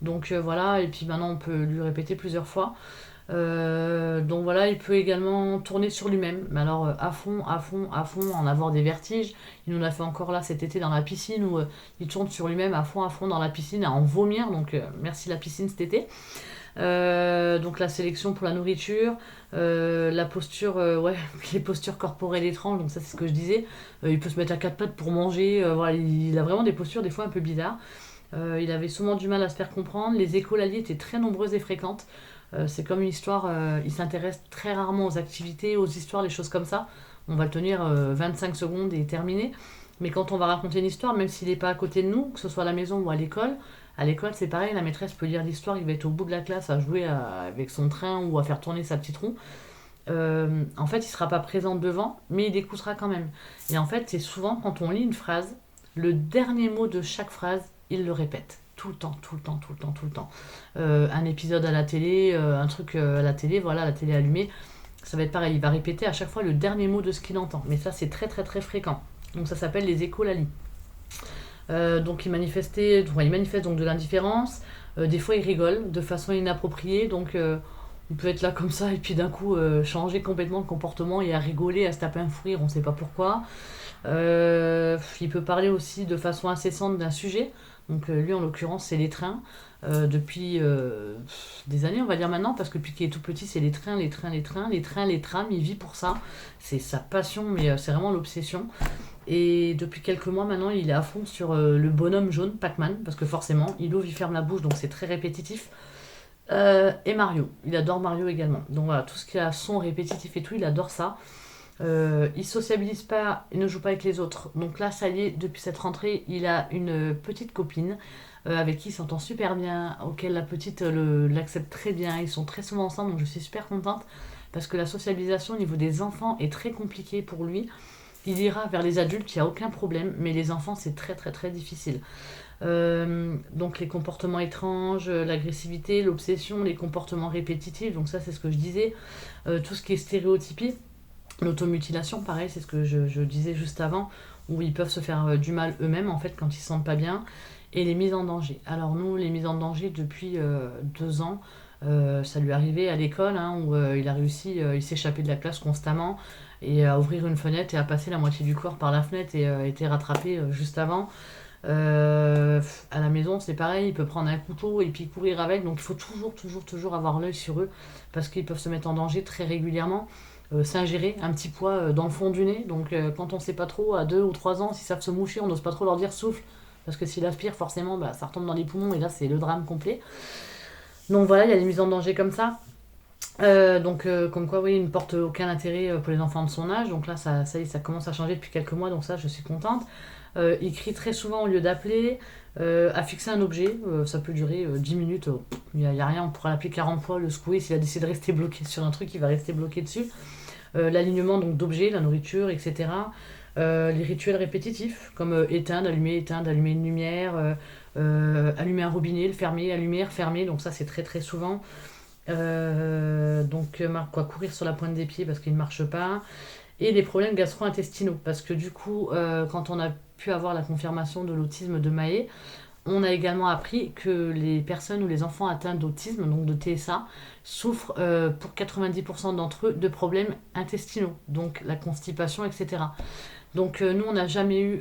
Donc voilà, et puis maintenant on peut lui répéter plusieurs fois. Donc voilà, il peut également tourner sur lui-même, mais alors à fond, à fond, à fond, en avoir des vertiges. Il nous l'a fait encore là cet été dans la piscine où il tourne sur lui-même à fond dans la piscine, à en vomir. Donc merci la piscine cet été. Donc la sélection pour la nourriture, la posture, ouais, les postures corporelles étranges, donc ça c'est ce que je disais. Il peut se mettre à quatre pattes pour manger, voilà, il a vraiment des postures des fois un peu bizarres. Il avait souvent du mal à se faire comprendre. Les écoliers étaient très nombreuses et fréquentes. C'est comme une histoire, il s'intéresse très rarement aux activités, aux histoires, les choses comme ça. On va le tenir 25 secondes et terminé. Mais quand on va raconter une histoire, même s'il n'est pas à côté de nous, que ce soit à la maison ou à l'école c'est pareil, la maîtresse peut lire l'histoire, il va être au bout de la classe à jouer avec son train ou à faire tourner sa petite roue. En fait, il ne sera pas présent devant, mais il écoutera quand même. Et en fait, c'est souvent quand on lit une phrase, le dernier mot de chaque phrase, il le répète. Tout le temps, tout le temps, tout le temps, tout le temps. Un épisode à la télé, un truc à la télé, voilà, la télé allumée, ça va être pareil. Il va répéter à chaque fois le dernier mot de ce qu'il entend. Mais ça, c'est très, très, très fréquent. Donc ça s'appelle les écholalies. Donc il manifeste donc de l'indifférence. Des fois, il rigole de façon inappropriée. Donc il peut être là comme ça et puis d'un coup changer complètement de comportement et à rigoler, à se taper un fou rire, on ne sait pas pourquoi. Il peut parler aussi de façon incessante d'un sujet. Donc lui en l'occurrence c'est les trains. Depuis des années on va dire maintenant, parce que depuis qu'il est tout petit c'est les trains, les trains, les trains, les trains, les trams, il vit pour ça. C'est sa passion, mais c'est vraiment l'obsession. Et depuis quelques mois maintenant il est à fond sur le bonhomme jaune, Pac-Man, parce que forcément il ouvre, il ferme la bouche, donc c'est très répétitif. Et Mario, il adore Mario également. Donc voilà, tout ce qui a son répétitif et tout, il adore ça. Il sociabilise pas, il ne joue pas avec les autres. Donc là, ça y est, depuis cette rentrée, il a une petite copine avec qui il s'entend super bien, auquel la petite l'accepte très bien. Ils sont très souvent ensemble, donc je suis super contente parce que la sociabilisation au niveau des enfants est très compliquée pour lui. Il ira vers les adultes, il n'y a aucun problème, mais les enfants, c'est très très très difficile. Donc les comportements étranges, l'agressivité, l'obsession, les comportements répétitifs, donc ça c'est ce que je disais. Tout ce qui est stéréotypie, l'automutilation, pareil, c'est ce que je disais juste avant, où ils peuvent se faire du mal eux-mêmes en fait quand ils se sentent pas bien. Et les mises en danger. Alors nous, les mises en danger depuis 2 ans, ça lui est arrivé à l'école, hein, où il a réussi, il s'échappait de la classe constamment, et à ouvrir une fenêtre et à passer la moitié du corps par la fenêtre et été rattrapé juste avant. À la maison, c'est pareil, il peut prendre un couteau et puis courir avec, donc il faut toujours, toujours, toujours avoir l'œil sur eux, parce qu'ils peuvent se mettre en danger très régulièrement. S'ingérer un petit poids dans le fond du nez, donc quand on sait pas trop, à 2 ou 3 ans, s'ils savent se moucher, on n'ose pas trop leur dire souffle, parce que s'ils aspirent, forcément, bah, ça retombe dans les poumons, et là, c'est le drame complet. Donc voilà, il y a des mises en danger comme ça. Comme quoi, oui, il ne porte aucun intérêt pour les enfants de son âge. Donc là, ça y est, ça commence à changer depuis quelques mois, donc ça, je suis contente. Il crie très souvent au lieu d'appeler. À fixer un objet, ça peut durer 10 minutes. Il n'y a rien, on pourra l'appeler 40 fois, le secouer. S'il a décidé de rester bloqué sur un truc, il va rester bloqué dessus. L'alignement donc d'objets, la nourriture, etc. Les rituels répétitifs, comme éteindre, allumer une lumière, allumer un robinet, le fermer, allumer, refermer. Donc ça, c'est très très souvent. Courir sur la pointe des pieds parce qu'il ne marche pas. Et les problèmes gastro-intestinaux, parce que du coup, quand on a pu avoir la confirmation de l'autisme de Maë, on a également appris que les personnes ou les enfants atteints d'autisme, donc de TSA, souffrent pour 90% d'entre eux de problèmes intestinaux, donc la constipation, etc. Donc nous, on n'a jamais eu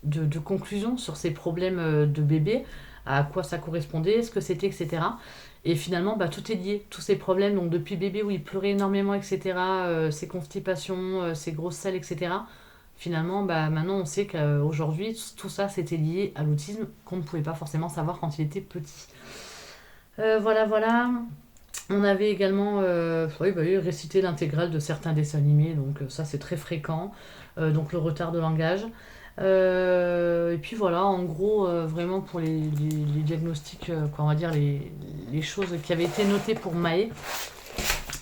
de conclusion sur ces problèmes de bébé, à quoi ça correspondait, ce que c'était, etc. Et finalement, bah, tout est lié, tous ces problèmes, donc depuis bébé où il pleurait énormément, etc., ses constipations, ses grosses selles, etc. Finalement, bah, maintenant, on sait qu'aujourd'hui, tout ça, c'était lié à l'autisme qu'on ne pouvait pas forcément savoir quand il était petit. Voilà, voilà. On avait également oui, récité l'intégrale de certains dessins animés, donc ça, c'est très fréquent. Donc le retard de langage. Et puis voilà, en gros, vraiment pour les diagnostics, quoi, on va dire les choses qui avaient été notées pour Maë.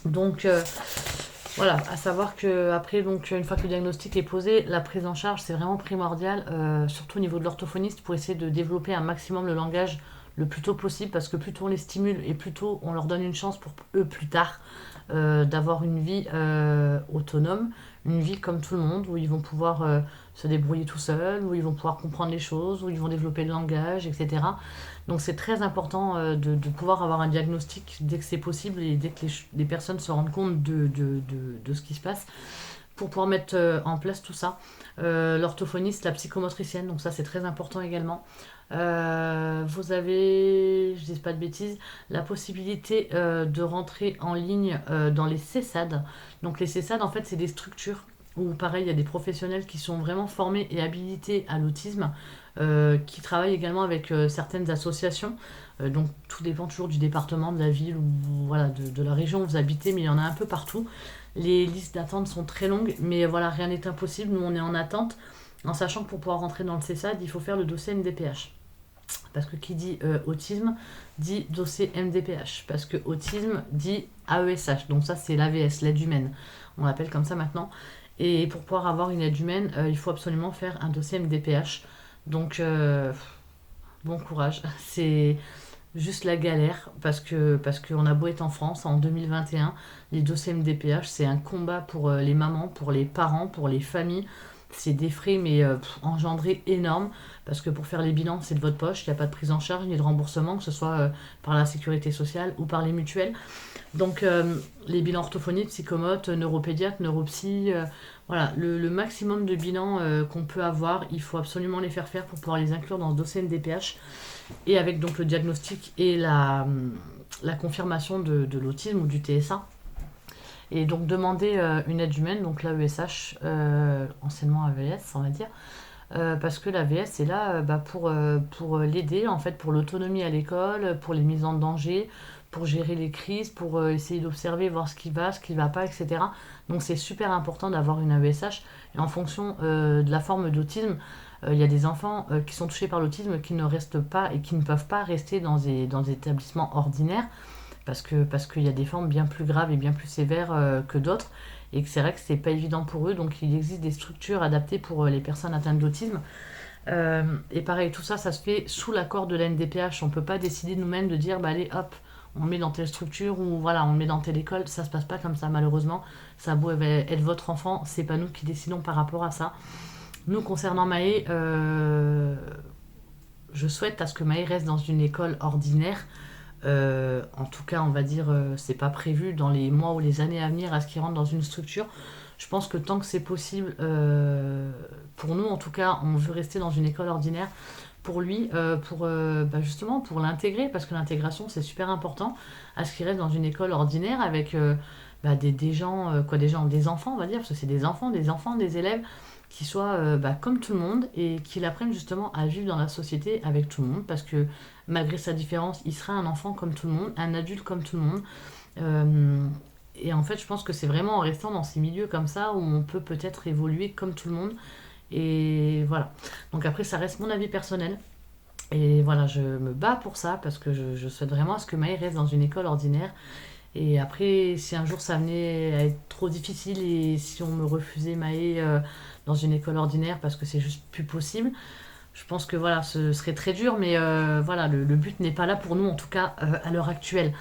Donc voilà, à savoir que après, donc une fois que le diagnostic est posé, la prise en charge c'est vraiment primordial, surtout au niveau de l'orthophoniste, pour essayer de développer un maximum le langage le plus tôt possible, parce que plus tôt on les stimule et plus tôt on leur donne une chance pour eux plus tard d'avoir une vie autonome, une vie comme tout le monde, où ils vont pouvoir se débrouiller tout seuls, où ils vont pouvoir comprendre les choses, où ils vont développer le langage, etc. Donc c'est très important de pouvoir avoir un diagnostic dès que c'est possible et dès que les personnes se rendent compte de ce qui se passe, pour pouvoir mettre en place tout ça. L'orthophoniste, la psychomotricienne, donc ça c'est très important également. Vous avez, je dis pas de bêtises, la possibilité de rentrer en ligne dans les CESAD. Donc les CESAD, en fait, c'est des structures où, pareil, il y a des professionnels qui sont vraiment formés et habilités à l'autisme, qui travaillent également avec certaines associations. Donc tout dépend toujours du département, de la ville, ou voilà, de la région où vous habitez, mais il y en a un peu partout. Les listes d'attente sont très longues, mais voilà, rien n'est impossible. Nous, on est en attente, en sachant que pour pouvoir rentrer dans le CESAD, il faut faire le dossier MDPH. Parce que qui dit autisme dit dossier MDPH. Parce que autisme dit AESH. Donc ça, c'est l'AVS, l'aide humaine. On l'appelle comme ça maintenant. Et pour pouvoir avoir une aide humaine, il faut absolument faire un dossier MDPH. Donc, bon courage. C'est juste la galère, parce qu'on a beau être en France en 2021, les dossiers MDPH, c'est un combat pour les mamans, pour les parents, pour les familles. C'est des frais, mais engendrés énormes, parce que pour faire les bilans, c'est de votre poche, il n'y a pas de prise en charge ni de remboursement, que ce soit par la sécurité sociale ou par les mutuelles. Donc les bilans orthophoniques, psychomotes, neuropédiatres, neuropsy, voilà, le maximum de bilans qu'on peut avoir, il faut absolument les faire pour pouvoir les inclure dans ce dossier MDPH. Et avec donc le diagnostic et la confirmation de l'autisme ou du TSA. Et donc demander une aide humaine, donc l'AESH, anciennement AVS, on va dire, parce que l'AVS est là pour l'aider, en fait, pour l'autonomie à l'école, pour les mises en danger, pour gérer les crises, pour essayer d'observer, voir ce qui va pas, etc. Donc c'est super important d'avoir une AESH. Et en fonction de la forme d'autisme, il y a des enfants qui sont touchés par l'autisme qui ne restent pas et qui ne peuvent pas rester dans des établissements ordinaires, parce qu'il y a des formes bien plus graves et bien plus sévères que d'autres, et que c'est vrai que c'est pas évident pour eux. Donc il existe des structures adaptées pour les personnes atteintes d'autisme. Et pareil, tout ça, ça se fait sous l'accord de la NDPH. On peut pas décider nous-mêmes de dire, bah allez, hop, on le met dans telle structure ou voilà, on le met dans telle école. Ça se passe pas comme ça, malheureusement. Ça a beau être votre enfant, c'est pas nous qui décidons par rapport à ça. Nous, concernant Maë, je souhaite à ce que Maë reste dans une école ordinaire. En tout cas, on va dire, c'est pas prévu dans les mois ou les années à venir à ce qu'il rentre dans une structure. Je pense que tant que c'est possible, pour nous en tout cas, on veut rester dans une école ordinaire pour lui, justement pour l'intégrer, parce que l'intégration c'est super important, à ce qu'il reste dans une école ordinaire avec des gens, des enfants, on va dire, parce que c'est des enfants, des élèves qui soient comme tout le monde et qu'il apprenne justement à vivre dans la société avec tout le monde, parce que malgré sa différence, il sera un enfant comme tout le monde, un adulte comme tout le monde. Euh, et en fait, je pense que c'est vraiment en restant dans ces milieux comme ça où on peut peut-être évoluer comme tout le monde. Et voilà. Donc après, ça reste mon avis personnel. Et voilà, je me bats pour ça parce que je souhaite vraiment à ce que Maë reste dans une école ordinaire. Et après, si un jour ça venait à être trop difficile et si on me refusait Maë dans une école ordinaire parce que c'est juste plus possible, je pense que voilà, ce serait très dur, mais voilà, le but n'est pas là pour nous, en tout cas à l'heure actuelle.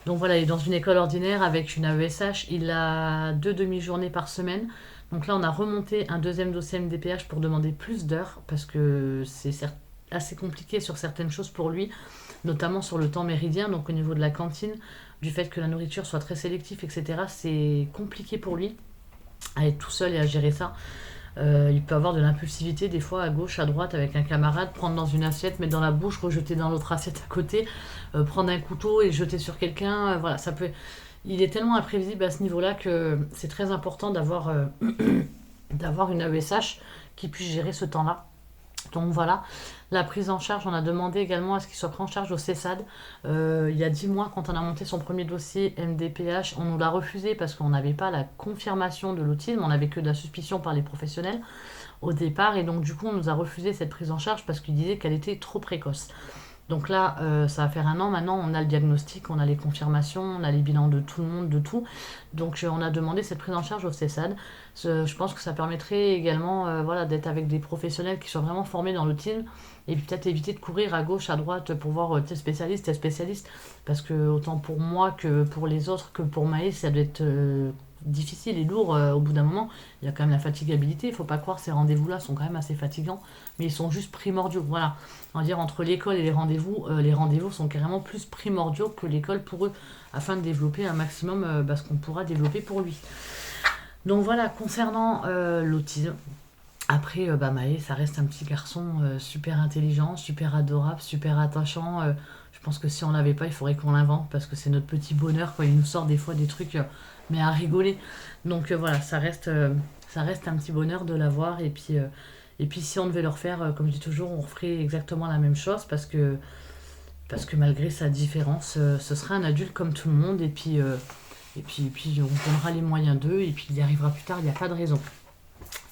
Donc voilà, il est dans une école ordinaire avec une AESH, il a 2 demi-journées par semaine. Donc là, on a remonté un deuxième dossier MDPH pour demander plus d'heures, parce que c'est assez compliqué sur certaines choses pour lui, notamment sur le temps méridien, donc au niveau de la cantine, du fait que la nourriture soit très sélective, etc. C'est compliqué pour lui à être tout seul et à gérer ça. Il peut avoir de l'impulsivité des fois à gauche, à droite avec un camarade, prendre dans une assiette, mettre dans la bouche, rejeter dans l'autre assiette à côté, prendre un couteau et le jeter sur quelqu'un. Voilà, ça peut. Il est tellement imprévisible à ce niveau-là que c'est très important d'avoir d'avoir une AESH qui puisse gérer ce temps-là. Donc voilà, la prise en charge, on a demandé également à ce qu'il soit pris en charge au CESAD. Il y a 10 mois, quand on a monté son premier dossier MDPH, on nous l'a refusé parce qu'on n'avait pas la confirmation de l'autisme, on n'avait que de la suspicion par les professionnels au départ, et donc du coup on nous a refusé cette prise en charge parce qu'ils disaient qu'elle était trop précoce. Donc là, ça va faire un an maintenant, on a le diagnostic, on a les confirmations, on a les bilans de tout le monde, de tout. Donc on a demandé cette prise en charge au CESAD. Je pense que ça permettrait également voilà, d'être avec des professionnels qui sont vraiment formés dans l'autisme et puis peut-être éviter de courir à gauche, à droite pour voir tel spécialiste, tel spécialiste. Parce que autant pour moi que pour les autres, que pour Maë, ça doit être difficile et lourd au bout d'un moment. Il y a quand même la fatigabilité, il ne faut pas croire, ces rendez-vous-là sont quand même assez fatigants, mais ils sont juste primordiaux. Voilà. On va dire entre l'école et les rendez-vous sont carrément plus primordiaux que l'école pour eux, afin de développer un maximum ce qu'on pourra développer pour lui. Donc voilà, concernant l'autisme, après Maë, ça reste un petit garçon super intelligent, super adorable, super attachant. Je pense que si on l'avait pas, il faudrait qu'on l'invente parce que c'est notre petit bonheur quand il nous sort des fois des trucs, mais à rigoler. Donc voilà, ça reste un petit bonheur de l'avoir. Et puis si on devait le refaire, comme je dis toujours, on referait exactement la même chose parce que malgré sa différence, ce sera un adulte comme tout le monde. Et puis on donnera les moyens d'eux et puis il y arrivera plus tard, il n'y a pas de raison.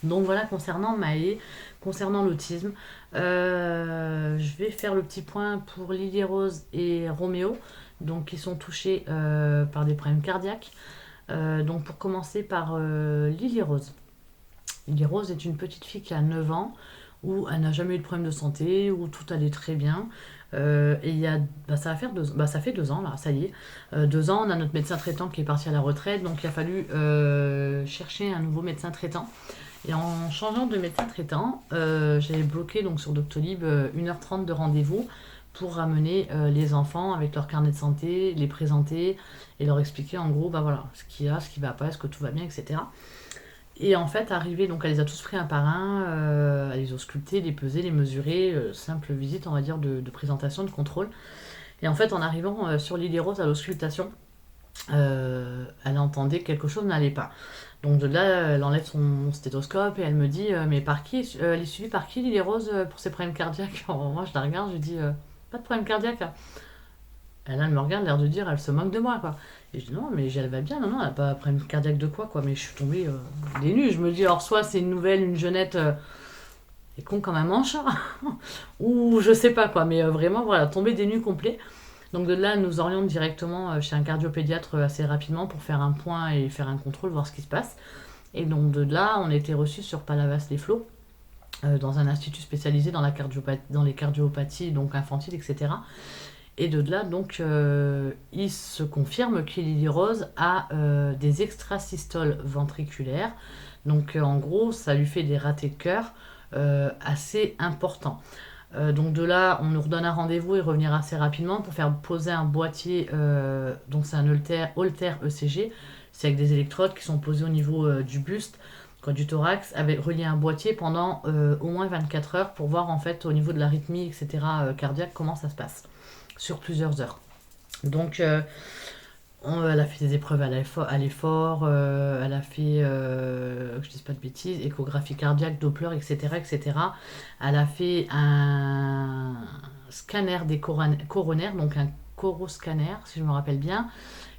Donc voilà, concernant Maë, concernant l'autisme, je vais faire le petit point pour Lily Rose et Roméo, donc qui sont touchés par des problèmes cardiaques. Donc pour commencer par Lily Rose. Lily Rose est une petite fille qui a 9 ans, où elle n'a jamais eu de problème de santé, où tout allait très bien. Et il y a, ça fait 2 ans là, ça y est. 2 ans, on a notre médecin traitant qui est parti à la retraite, donc il a fallu chercher un nouveau médecin traitant. Et en changeant de médecin traitant, j'avais bloqué donc sur Doctolib 1h30 de rendez-vous pour ramener les enfants avec leur carnet de santé, les présenter et leur expliquer en gros voilà, ce qu'il y a, ce qui va pas, est-ce que tout va bien, etc. Et en fait, arrivé, donc elle les a tous pris un par un, elle les a sculptés, les pesés, les mesurés, simple visite, on va dire, de présentation, de contrôle. Et en fait, en arrivant sur Lily Rose à l'auscultation, elle entendait que quelque chose n'allait pas. Donc de là, elle enlève son stéthoscope et elle me dit mais par qui elle est suivie par qui Lily Rose pour ses problèmes cardiaques. Alors, moi, je la regarde, je lui dis pas de problème cardiaque là. Elle me regarde, l'air de dire, elle se moque de moi, quoi. Et je dis, non, mais elle va bien, non, elle n'a pas de problème cardiaque de quoi, quoi. Mais je suis tombée des nues. Je me dis, alors, soit c'est une nouvelle, une jeunette est con comme un manche, ou je sais pas, quoi. Mais vraiment, voilà, tombée des nues complet. Donc de là, elle nous oriente directement chez un cardiopédiatre assez rapidement pour faire un point et faire un contrôle, voir ce qui se passe. Et donc de là, on a été reçus sur Palavas-les-Flots. dans un institut spécialisé dans, dans les cardiopathies donc infantiles, etc. Et de là, donc, il se confirme que Lily Rose a des extrasystoles ventriculaires. Donc, en gros, ça lui fait des ratés de cœur assez importants. Donc, de là, on nous redonne un rendez-vous et revenir assez rapidement pour faire poser un boîtier. Donc, c'est un Holter ECG. C'est avec des électrodes qui sont posées au niveau du buste, quoi, du thorax, avec relié à un boîtier pendant au moins 24 heures pour voir en fait au niveau de l'arythmie, etc., cardiaque, comment ça se passe sur plusieurs heures. Donc, elle a fait des épreuves à l'effort, elle a fait, que je dise pas de bêtises, échographie cardiaque, Doppler, etc., etc. Elle a fait un scanner des coronaires, donc un coroscanner, si je me rappelle bien,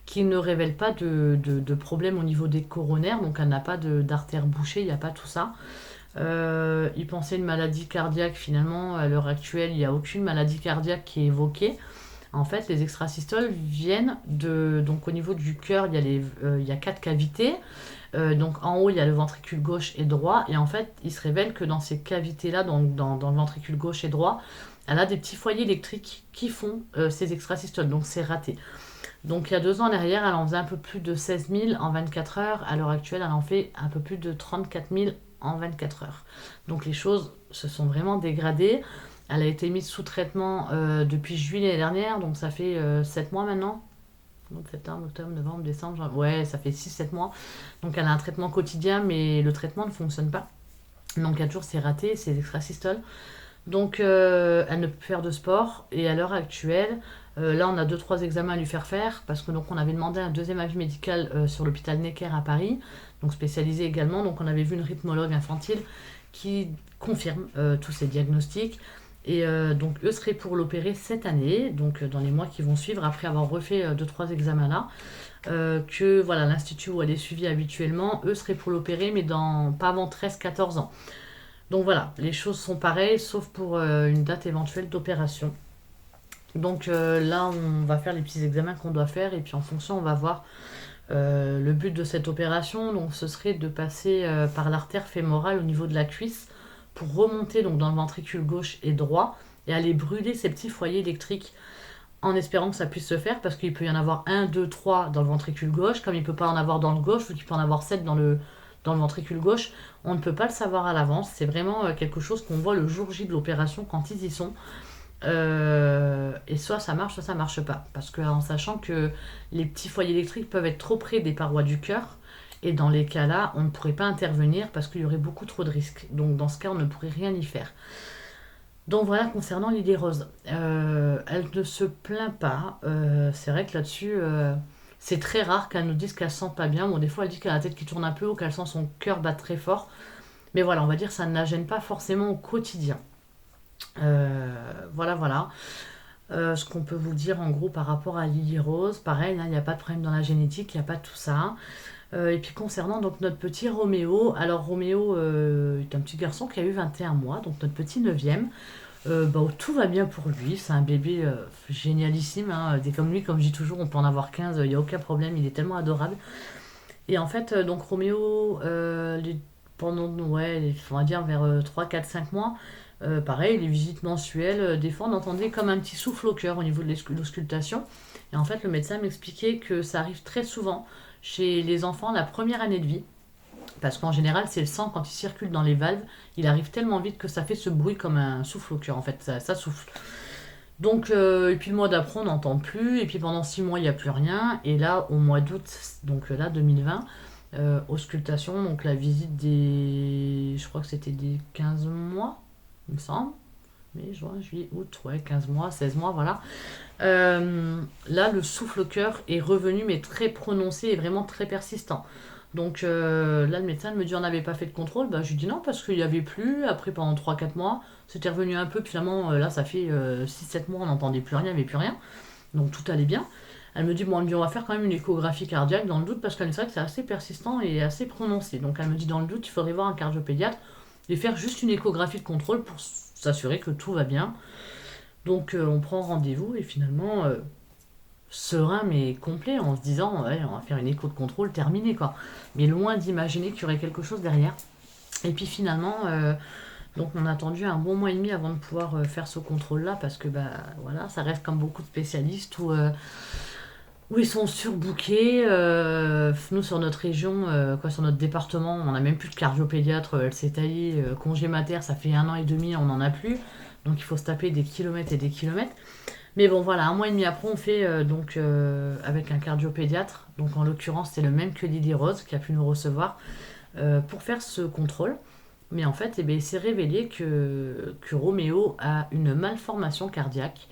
qui ne révèle pas de problème au niveau des coronaires, donc elle n'a pas d'artère bouchée, il n'y a pas tout ça. Il pensait une maladie cardiaque, finalement, à l'heure actuelle, il n'y a aucune maladie cardiaque qui est évoquée. En fait, les extrasystoles viennent de... Donc au niveau du cœur, il y a 4 cavités. Donc en haut, il y a le ventricule gauche et droit. Et en fait, il se révèle que dans ces cavités-là, dans le ventricule gauche et droit, elle a des petits foyers électriques qui font ces extrasystoles. Donc c'est raté. Donc il y a 2 ans en arrière, elle en faisait un peu plus de 16 000 en 24 heures. À l'heure actuelle, elle en fait un peu plus de 34 000 en 24 heures. Donc les choses se sont vraiment dégradées. Elle a été mise sous traitement depuis juillet dernière, donc ça fait 7 mois maintenant. Donc septembre, octobre, novembre, décembre, ouais, ça fait 6-7 mois. Donc elle a un traitement quotidien, mais le traitement ne fonctionne pas. Donc il y a toujours ces ratés, ces extrasystoles. Donc elle ne peut faire de sport. Et à l'heure actuelle, là on a 2-3 examens à lui faire, parce que donc on avait demandé un deuxième avis médical sur l'hôpital Necker à Paris, donc spécialisé également. Donc on avait vu une rythmologue infantile qui confirme tous ces diagnostics. Et donc eux seraient pour l'opérer cette année, donc dans les mois qui vont suivre, après avoir refait 2-3 examens là. Que voilà, l'institut où elle est suivie habituellement, eux seraient pour l'opérer, mais pas avant 13-14 ans. Donc voilà, les choses sont pareilles, sauf pour une date éventuelle d'opération. Donc là, on va faire les petits examens qu'on doit faire, et puis en fonction, on va voir le but de cette opération. Donc ce serait de passer par l'artère fémorale au niveau de la cuisse, pour remonter donc dans le ventricule gauche et droit et aller brûler ces petits foyers électriques, en espérant que ça puisse se faire, parce qu'il peut y en avoir 1, 2, 3 dans le ventricule gauche, comme il ne peut pas en avoir dans le gauche, ou qu'il peut en avoir 7 dans le ventricule gauche. On ne peut pas le savoir à l'avance, c'est vraiment quelque chose qu'on voit le jour J de l'opération quand ils y sont. Et soit ça marche, soit ça marche pas, parce que en sachant que les petits foyers électriques peuvent être trop près des parois du cœur, et dans les cas-là, on ne pourrait pas intervenir parce qu'il y aurait beaucoup trop de risques. Donc dans ce cas, on ne pourrait rien y faire. Donc voilà, concernant Lily Rose, elle ne se plaint pas. C'est vrai que là-dessus, c'est très rare qu'elle nous dise qu'elle se sent pas bien. Bon, des fois, elle dit qu'elle a la tête qui tourne un peu, ou qu'elle sent son cœur battre très fort. Mais voilà, on va dire que ça ne la gêne pas forcément au quotidien. Voilà, voilà. Ce qu'on peut vous dire en gros par rapport à Lily Rose, pareil, hein, il n'y a pas de problème dans la génétique, il n'y a pas tout ça. Et puis concernant donc notre petit Roméo, alors Roméo est un petit garçon qui a eu 21 mois, donc notre petit neuvième. Bah, tout va bien pour lui, c'est un bébé génialissime, hein. Dès comme lui, comme je dis toujours, on peut en avoir 15, il n'y a aucun problème, il est tellement adorable. Et en fait, donc Roméo, pendant, ouais, on va dire vers 3, 4, 5 mois, pareil, les visites mensuelles, des fois on entendait comme un petit souffle au cœur au niveau de l'auscultation. Et en fait, le médecin m'expliquait que ça arrive très souvent chez les enfants la première année de vie. Parce qu'en général, c'est le sang, quand il circule dans les valves, il arrive tellement vite que ça fait ce bruit comme un souffle au cœur. En fait, ça souffle. Donc, et puis le mois d'après, on n'entend plus. Et puis pendant 6 mois, il n'y a plus rien. Et là, au mois d'août, donc là, 2020, auscultation, donc la visite des... Je crois que c'était des 15 mois, il me semble. Mai, juin, juillet, août, ouais, 15 mois, 16 mois, voilà. Là, le souffle au cœur est revenu, mais très prononcé et vraiment très persistant. Donc là, le médecin me dit on n'avait pas fait de contrôle. Bah, je lui dis non, parce qu'il n'y avait plus. Après, pendant 3-4 mois, c'était revenu un peu. Puis finalement, là, ça fait 6-7 mois, on n'entendait plus rien, il n'y avait plus rien. Donc tout allait bien. Elle me dit bon, on va faire quand même une échographie cardiaque dans le doute, parce qu'elle sait que c'est assez persistant et assez prononcé. Donc elle me dit dans le doute, il faudrait voir un cardiopédiatre et faire juste une échographie de contrôle pour s'assurer que tout va bien. Donc on prend rendez-vous et finalement serein mais complet, en se disant ouais, on va faire une écho de contrôle terminée quoi. Mais loin d'imaginer qu'il y aurait quelque chose derrière. Et puis finalement, Donc on a attendu un bon mois et demi avant de pouvoir faire ce contrôle-là parce que bah voilà, ça reste comme beaucoup de spécialistes où ils sont surbookés. Nous sur notre région, sur notre département, on n'a même plus de cardiopédiatre. Elle s'est taillée congé mater, ça fait 1 an et demi, on n'en a plus. Donc il faut se taper des kilomètres et des kilomètres. Mais bon voilà, un mois et demi après, on fait avec un cardiopédiatre. Donc en l'occurrence, c'est le même que Lily Rose qui a pu nous recevoir pour faire ce contrôle. Mais en fait, eh bien, il s'est révélé que Roméo a une malformation cardiaque.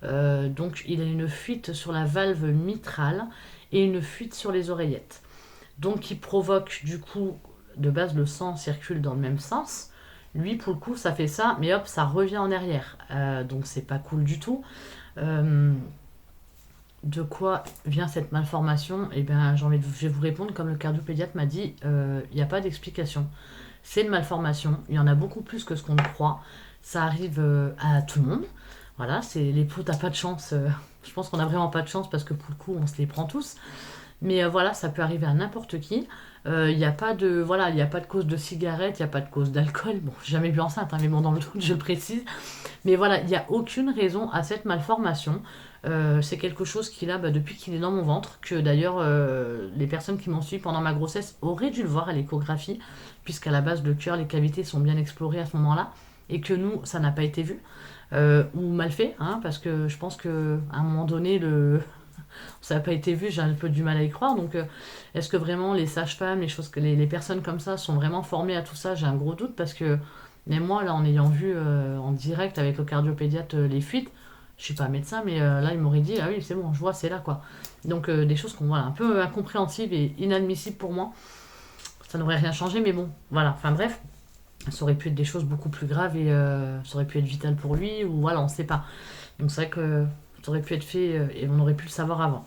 Donc il a une fuite sur la valve mitrale et une fuite sur les oreillettes. Donc qui provoque du coup, de base le sang circule dans le même sens. Lui pour le coup ça fait ça, mais hop ça revient en arrière. Donc c'est pas cool du tout. Euh, de quoi vient cette malformation? Eh bien je vais vous répondre comme le cardiopédiatre m'a dit, il n'y a pas d'explication. C'est une malformation, il y en a beaucoup plus que ce qu'on croit. Ça arrive à tout le monde. Voilà, c'est les poux, t'as pas de chance. Je pense qu'on a vraiment pas de chance parce que pour le coup, on se les prend tous. Mais voilà, ça peut arriver à n'importe qui. Il n'y a pas de voilà, il y a pas de cause de cigarette, il n'y a pas de cause d'alcool. Bon, j'ai jamais bu enceinte, hein, mais bon, dans le doute, je le précise. Mais voilà, il n'y a aucune raison à cette malformation. C'est quelque chose qu'il a depuis qu'il est dans mon ventre, que d'ailleurs les personnes qui m'ont suivi pendant ma grossesse auraient dû le voir à l'échographie, puisqu'à la base le cœur, les cavités sont bien explorées à ce moment-là, et que nous, ça n'a pas été vu. Ou mal fait, hein, parce que je pense qu'à un moment donné, ça n'a pas été vu, j'ai un peu du mal à y croire. Donc, est-ce que vraiment les sages-femmes, les personnes comme ça sont vraiment formées à tout ça? J'ai un gros doute parce que, même moi, là, en ayant vu en direct avec le cardiopédiatre les fuites, je suis pas médecin, mais là, il m'aurait dit, ah oui, c'est bon, je vois, c'est là, quoi. Donc, des choses voilà, un peu incompréhensibles et inadmissibles pour moi. Ça n'aurait rien changé, mais bon, voilà. Enfin, bref, ça aurait pu être des choses beaucoup plus graves et ça aurait pu être vital pour lui, ou voilà, on ne sait pas. Donc, c'est vrai que ça aurait pu être fait et on aurait pu le savoir avant.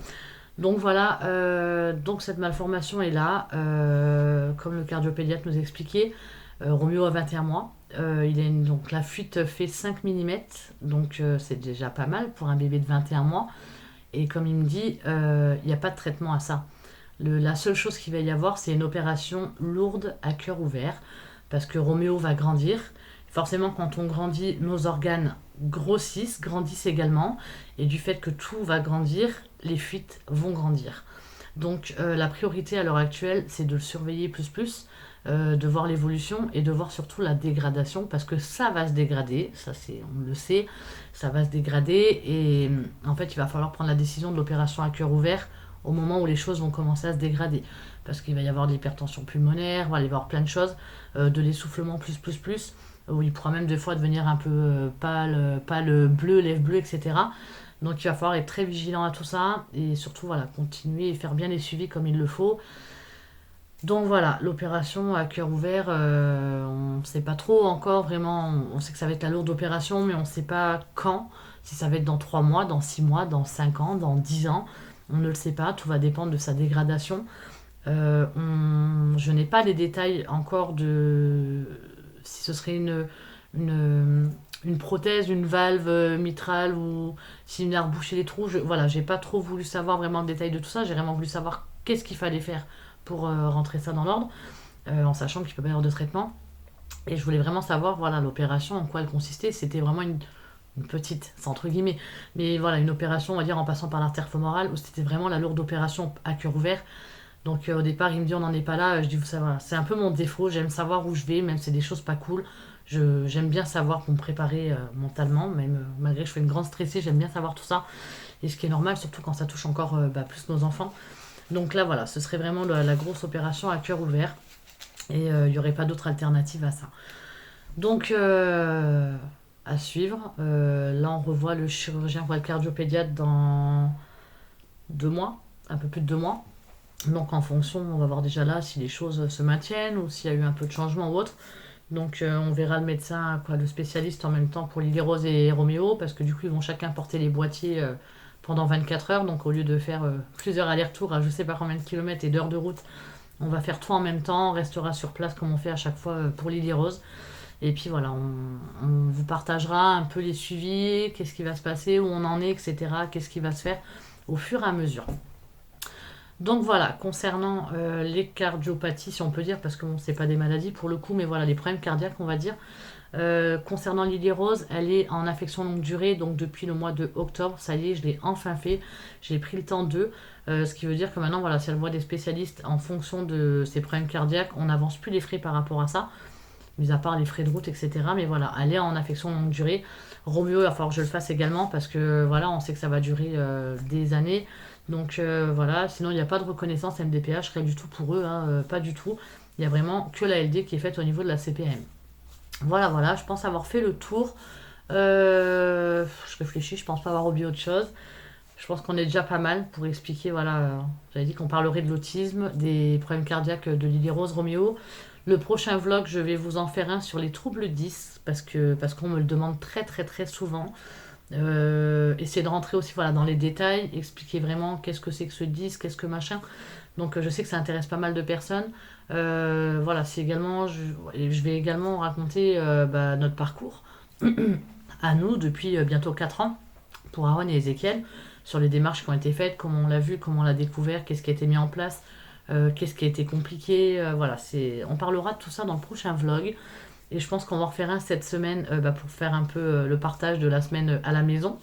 Donc voilà, donc cette malformation est là, comme le cardiopédiatre nous expliquait. Roméo a 21 mois. Donc la fuite fait 5 mm, donc c'est déjà pas mal pour un bébé de 21 mois. Et comme il me dit, il n'y a pas de traitement à ça. La seule chose qu'il va y avoir, c'est une opération lourde à cœur ouvert, parce que Roméo va grandir. Forcément, quand on grandit, nos organes grandissent également, et du fait que tout va grandir, les fuites vont grandir. Donc la priorité à l'heure actuelle, c'est de le surveiller plus, de voir l'évolution et de voir surtout la dégradation, parce que ça va se dégrader, on le sait, ça va se dégrader, et en fait il va falloir prendre la décision de l'opération à cœur ouvert au moment où les choses vont commencer à se dégrader, parce qu'il va y avoir de l'hypertension pulmonaire, voilà, il va y avoir plein de choses, de l'essoufflement où il pourra même des fois devenir un peu pâle bleu, lèvres bleues, etc. Donc il va falloir être très vigilant à tout ça et surtout voilà, continuer et faire bien les suivis comme il le faut. Donc voilà, l'opération à cœur ouvert, on ne sait pas trop encore vraiment, on sait que ça va être la lourde opération, mais on ne sait pas quand, si ça va être dans 3 mois, dans 6 mois, dans 5 ans, dans 10 ans, on ne le sait pas, tout va dépendre de sa dégradation. Je n'ai pas les détails encore de si ce serait une prothèse, une valve mitrale ou s'il venait à reboucher les trous. Voilà, j'ai pas trop voulu savoir vraiment le détail de tout ça. J'ai vraiment voulu savoir qu'est-ce qu'il fallait faire pour rentrer ça dans l'ordre, en sachant qu'il ne peut pas y avoir de traitement. Et je voulais vraiment savoir, voilà, l'opération, en quoi elle consistait. C'était vraiment une petite, c'est entre guillemets, mais voilà, une opération, on va dire, en passant par l'artère fémorale, où c'était vraiment la lourde opération à cœur ouvert. Donc au départ, il me dit on n'en est pas là. Je dis, ça va, c'est un peu mon défaut. J'aime savoir où je vais, même si c'est des choses pas cool. J'aime bien savoir pour me préparer mentalement, même malgré que je fais une grande stressée, j'aime bien savoir tout ça. Et ce qui est normal, surtout quand ça touche encore plus nos enfants. Donc là, voilà, ce serait vraiment la grosse opération à cœur ouvert. Et il n'y aurait pas d'autre alternative à ça. Donc, à suivre. Là, on revoit le chirurgien, on voit le cardiopédiatre dans 2 mois, un peu plus de 2 mois. Donc, en fonction, on va voir déjà là si les choses se maintiennent ou s'il y a eu un peu de changement ou autre. Donc, on verra le médecin, le spécialiste en même temps pour Lily Rose et Roméo, parce que du coup, ils vont chacun porter les boîtiers pendant 24 heures. Donc, au lieu de faire plusieurs allers-retours à je sais pas combien de kilomètres et d'heures de route, on va faire tout en même temps. On restera sur place comme on fait à chaque fois pour Lily Rose. Et puis voilà, on vous partagera un peu les suivis, qu'est-ce qui va se passer, où on en est, etc. Qu'est-ce qui va se faire au fur et à mesure. Donc voilà, concernant les cardiopathies, si on peut dire, parce que bon, c'est pas des maladies pour le coup, mais voilà, les problèmes cardiaques, on va dire. Concernant Lily Rose, elle est en affection longue durée, donc depuis le mois de octobre, ça y est, je l'ai enfin fait. J'ai pris le temps d'eux, ce qui veut dire que maintenant, voilà, si elle voit des spécialistes en fonction de ses problèmes cardiaques, on n'avance plus les frais par rapport à ça, mis à part les frais de route, etc. Mais voilà, elle est en affection longue durée. Roméo, il va falloir que je le fasse également parce que voilà, on sait que ça va durer des années. Donc voilà, sinon il n'y a pas de reconnaissance MDPH, rien du tout pour eux, hein, pas du tout. Il y a vraiment que la LD qui est faite au niveau de la CPM. Voilà, voilà, je pense avoir fait le tour. Je réfléchis, je pense pas avoir oublié autre chose. Je pense qu'on est déjà pas mal pour expliquer, voilà, j'avais dit qu'on parlerait de l'autisme, des problèmes cardiaques de Lily Rose, Roméo. Le prochain vlog, je vais vous en faire un sur les troubles 10 parce qu'on me le demande très très très souvent. Essayer de rentrer aussi voilà, dans les détails, expliquer vraiment qu'est-ce que c'est que ce 10, qu'est-ce que machin. Donc je sais que ça intéresse pas mal de personnes. Voilà, c'est également, je vais également raconter notre parcours à nous depuis bientôt 4 ans pour Aaron et Ezekiel sur les démarches qui ont été faites, comment on l'a vu, comment on l'a découvert, qu'est-ce qui a été mis en place, qu'est-ce qui a été compliqué. Voilà, on parlera de tout ça dans le prochain vlog. Et je pense qu'on va en refaire un cette semaine pour faire un peu le partage de la semaine à la maison.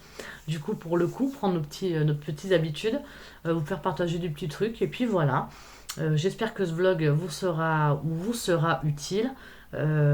Du coup, pour le coup, prendre nos petites habitudes, vous faire partager des petits trucs. Et puis voilà. J'espère que ce vlog vous sera utile.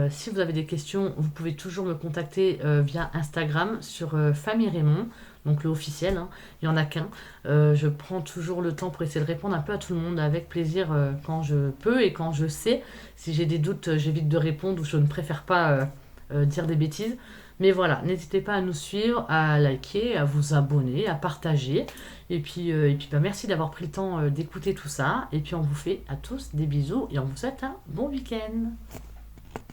Si vous avez des questions, vous pouvez toujours me contacter via Instagram sur Famille Raymond, donc le officiel, hein. Il n'y en a qu'un. Je prends toujours le temps pour essayer de répondre un peu à tout le monde avec plaisir quand je peux et quand je sais. Si j'ai des doutes, j'évite de répondre ou je ne préfère pas dire des bêtises. Mais voilà, n'hésitez pas à nous suivre, à liker, à vous abonner, à partager. Et puis merci d'avoir pris le temps d'écouter tout ça. Et puis on vous fait à tous des bisous et on vous souhaite un bon week-end.